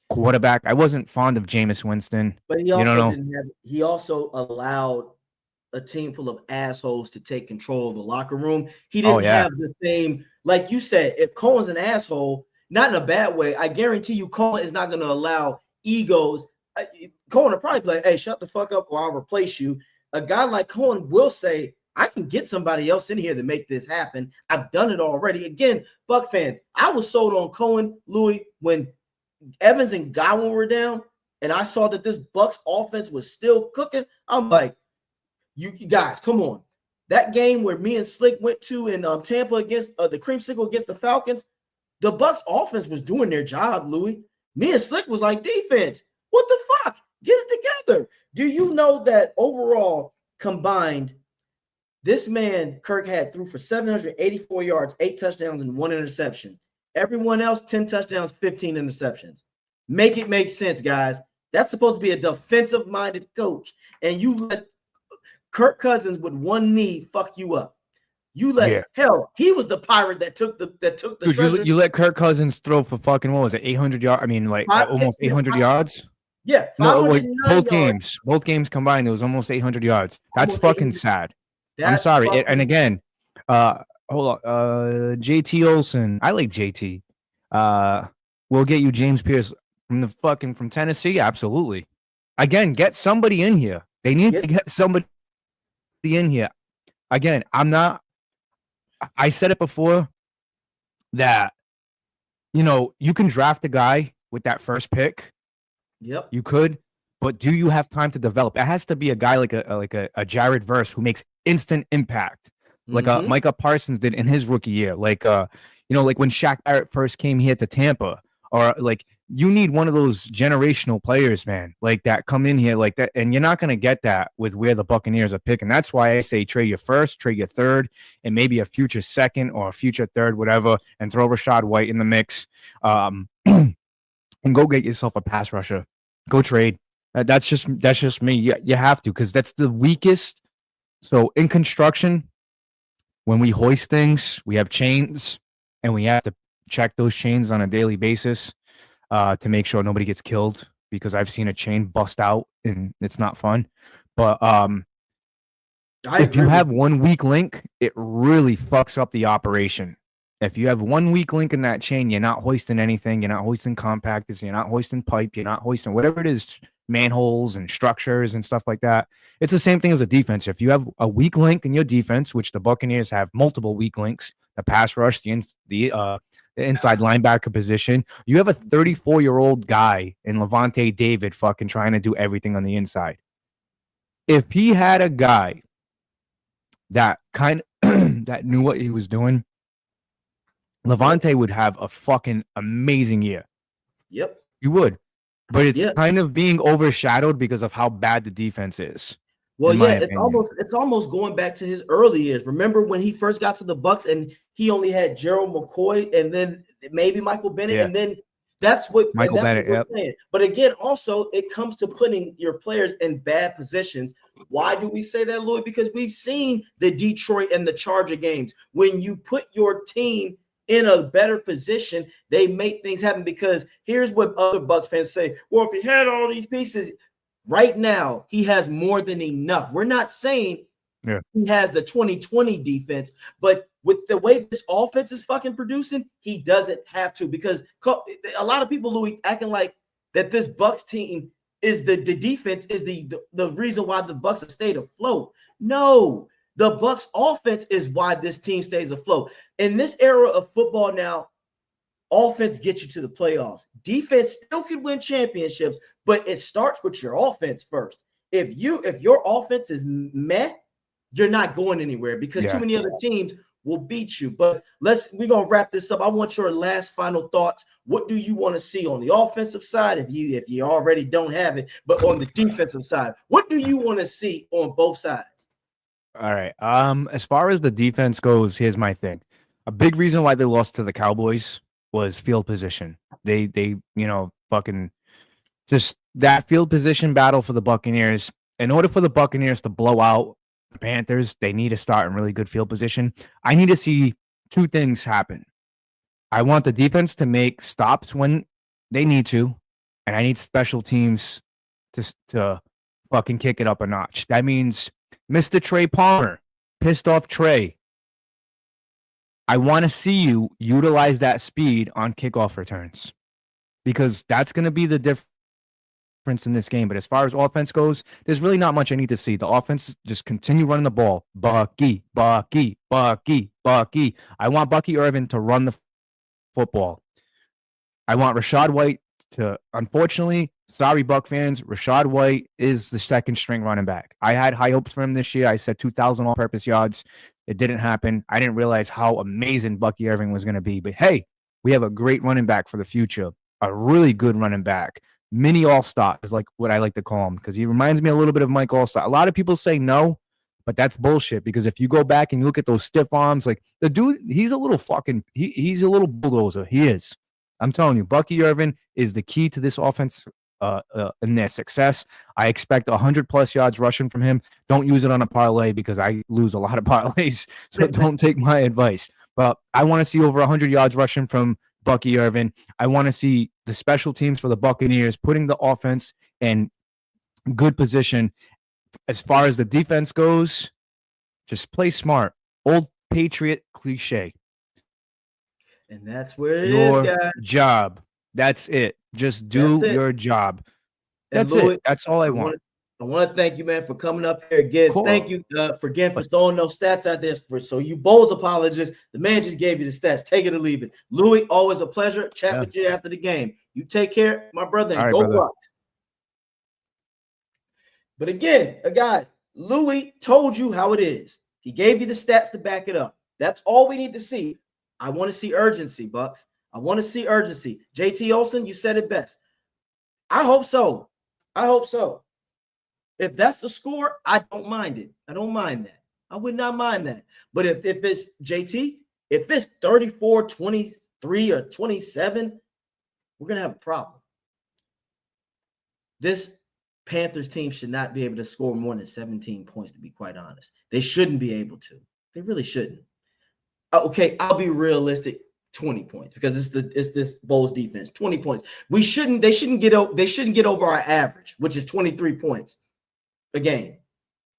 quarterback. I wasn't fond of Jameis Winston. But he also he also allowed a team full of assholes to take control of the locker room. He didn't have the same, like you said, if Cohen's an asshole, not in a bad way, I guarantee you Cohen is not going to allow egos. Cohen will probably be like, hey, shut the fuck up or I'll replace you. A guy like Cohen will say, I can get somebody else in here to make this happen. I've done it already. Again, Buck fans, I was sold on Cohen, Louis, when Evans and Godwin were down, and I saw that this Bucs offense was still cooking. I'm like, you guys, come on. That game where me and Slick went to in Tampa against the Creamsicle against the Falcons, the Bucs offense was doing their job, Louis. Me and Slick was like, defense, what the fuck? Get it together. Do you know that overall combined, this man, Kirk, threw for 784 yards, 8 touchdowns, and 1 interception. Everyone else, 10 touchdowns, 15 interceptions. Make it make sense, guys. That's supposed to be a defensive-minded coach. And you let Kirk Cousins with one knee fuck you up. You let hell, he was the pirate that took the Dude, you let Kirk Cousins throw for fucking, what was it, 800 yards? Almost 800 yards. Yeah, both games combined, it was almost 800 yards. That's fucking sad. I'm sorry. And again, hold on, JT Olsen. I like JT. We'll get you James Pierce from Tennessee. Absolutely. Again, get somebody in here. They need to get somebody in here. Again, I said it before that, you can draft a guy with that first pick. Yep. You could, but do you have time to develop? It has to be a guy like a Jared Verse who makes instant impact, like a Micah Parsons did in his rookie year. Like like when Shaq Barrett first came here to Tampa, or like you need one of those generational players, man, like that come in here like that, and you're not gonna get that with where the Buccaneers are picking. That's why I say trade your first, trade your third, and maybe a future second or a future third, whatever, and throw Rashad White in the mix, and go get yourself a pass rusher. Go trade. That's just me. You have to, because that's the weakest. So in construction, when we hoist things, we have chains, and we have to check those chains on a daily basis to make sure nobody gets killed, because I've seen a chain bust out and it's not fun. But if you have one weak link, it really fucks up the operation. If you have one weak link in that chain, you're not hoisting anything. You're not hoisting compactors. You're not hoisting pipe. You're not hoisting whatever it is, manholes and structures and stuff like that. It's the same thing as a defense. If you have a weak link in your defense, which the Buccaneers have multiple weak links, the pass rush, the inside linebacker position, you have a 34-year-old guy in Levante David fucking trying to do everything on the inside. If he had a guy that that knew what he was doing, Levante would have a fucking amazing year. Yep. You would. But it's kind of being overshadowed because of how bad the defense is. Well, it's almost going back to his early years. Remember when he first got to the Bucs and he only had Gerald McCoy and then maybe Michael Bennett, and then That's what Michael Bennett, we're saying. But again, also it comes to putting your players in bad positions. Why do we say that, Louis? Because we've seen the Detroit and the Charger games. When you put your team in a better position, they make things happen. Because here's what other Bucs fans say: well, if he had all these pieces right now, he has more than enough. We're not saying he has the 2020 defense, but with the way this offense is fucking producing, he doesn't have to. Because a lot of people, Louis, acting like that this Bucs team is the defense is the reason why the Bucs have stayed afloat. No, the Bucs offense is why this team stays afloat. In this era of football now, offense gets you to the playoffs. Defense still can win championships, but it starts with your offense first. If your offense is meh, you're not going anywhere because too many other teams will beat you. But we're gonna wrap this up. I want your last final thoughts. What do you want to see on the offensive side if you already don't have it, but on the defensive side, what do you want to see on both sides? All right. As far as the defense goes, here's my thing. A big reason why they lost to the Cowboys was field position. They fucking just that field position battle for the Buccaneers. In order for the Buccaneers to blow out the Panthers, they need to start in really good field position. I need to see two things happen. I want the defense to make stops when they need to, and I need special teams to fucking kick it up a notch. That means Mr. Trey Palmer, pissed off Trey. I want to see you utilize that speed on kickoff returns because that's going to be the difference in this game. But as far as offense goes, there's really not much I need to see. The offense just continue running the ball. Bucky. I want Bucky Irvin to run the football. I want Rachaad White to, unfortunately, sorry, Buck fans, Rachaad White is the second string running back. I had high hopes for him this year. I said 2,000 all-purpose yards. It didn't happen. I didn't realize how amazing Bucky Irving was going to be. But hey, we have a great running back for the future, a really good running back. Mini all-star is like what I like to call him because he reminds me a little bit of Mike Allstott. A lot of people say no, but that's bullshit because if you go back and you look at those stiff arms, like the dude, he's a little fucking, he's a little bulldozer. He is. I'm telling you, Bucky Irvin is the key to this offense in their success. I expect 100+ yards rushing from him. Don't use it on a parlay because I lose a lot of parlays, so don't take my advice. But I want to see over 100 yards rushing from Bucky Irvin. I want to see the special teams for the Buccaneers putting the offense in good position. As far as the defense goes, just play smart. Old Patriot cliche. And that's where your job. That's it. Just do your job. That's Louis, it. That's all I want. I want to thank you, man, for coming up here again. Cool. Thank you for throwing those stats out there. So you Bulls apologists, the man just gave you the stats. Take it or leave it. Louis, always a pleasure. Chat with you after the game. You take care, my brother, and go Bucs. But again, guys, Louis told you how it is. He gave you the stats to back it up. That's all we need to see. I want to see urgency, Bucs. I want to see urgency. JT Olsen, you said it best. I hope so. If that's the score, I don't mind it. I don't mind that. I would not mind that. But if it's JT, if it's 34, 23, or 27, we're going to have a problem. This Panthers team should not be able to score more than 17 points, to be quite honest. They shouldn't be able to. They really shouldn't. Okay, I'll be realistic. 20 points because it's this Bulls defense. 20 points. They shouldn't get over our average, which is 23 points a game.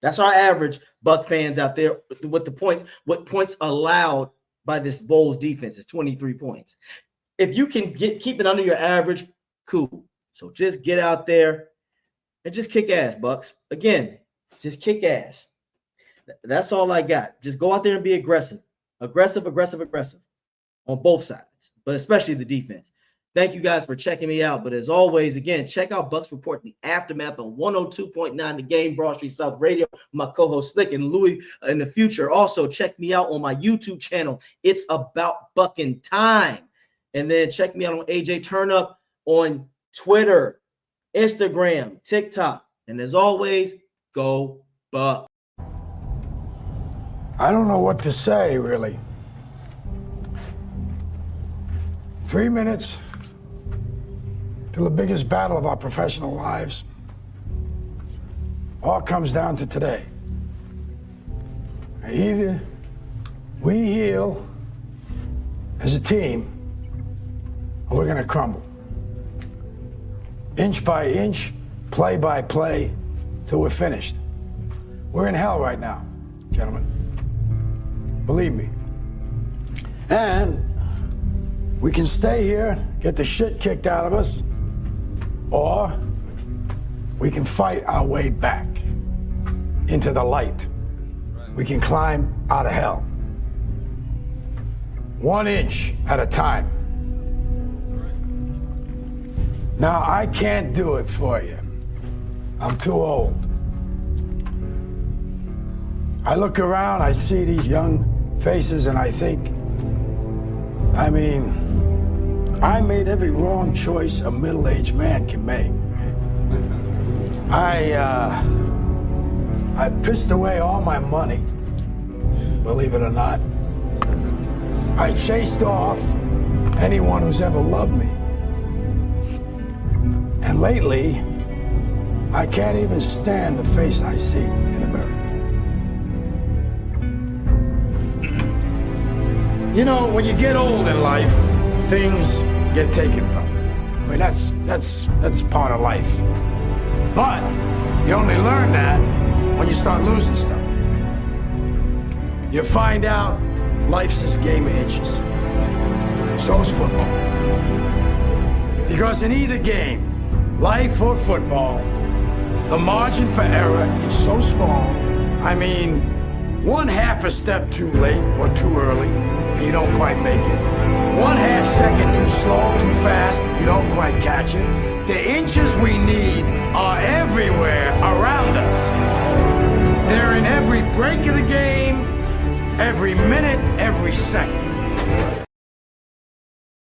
That's our average. Buck fans out there what points allowed by this Bulls defense is 23 points. If you can keep it under your average, cool. So just get out there and just kick ass, Bucks. Again, just kick ass. That's all I got. Just go out there and be aggressive. Aggressive on both sides, but especially the defense. Thank you guys for checking me out. But as always, again, check out Bucs Report, the aftermath on 102.9 The Game, Broad Street South Radio. My co-host Slick and Louis in the future. Also, check me out on my YouTube channel. It's about bucking time. And then check me out on AJ Turnup on Twitter, Instagram, TikTok. And as always, go Bucs. I don't know what to say, really. 3 minutes, to the biggest battle of our professional lives, all comes down to today. Either we heal as a team, or we're gonna crumble. Inch by inch, play by play, till we're finished. We're in hell right now, gentlemen. Believe me. And we can stay here, get the shit kicked out of us, or we can fight our way back into the light. We can climb out of hell. 1 inch at a time. Now, I can't do it for you. I'm too old. I look around, I see these young faces, and I think, I made every wrong choice a middle-aged man can make. I pissed away all my money, believe it or not. I chased off anyone who's ever loved me. And lately, I can't even stand the face I see in the mirror. You know, when you get old in life, things get taken from you. I mean, that's part of life. But you only learn that when you start losing stuff. You find out life's this game of inches. So is football. Because in either game, life or football, the margin for error is so small. I mean, 1/2 a step too late or too early, and you don't quite make it. 1/2 second too slow, too fast, you don't quite catch it. The inches we need are everywhere around us. They're in every break of the game, every minute, every second.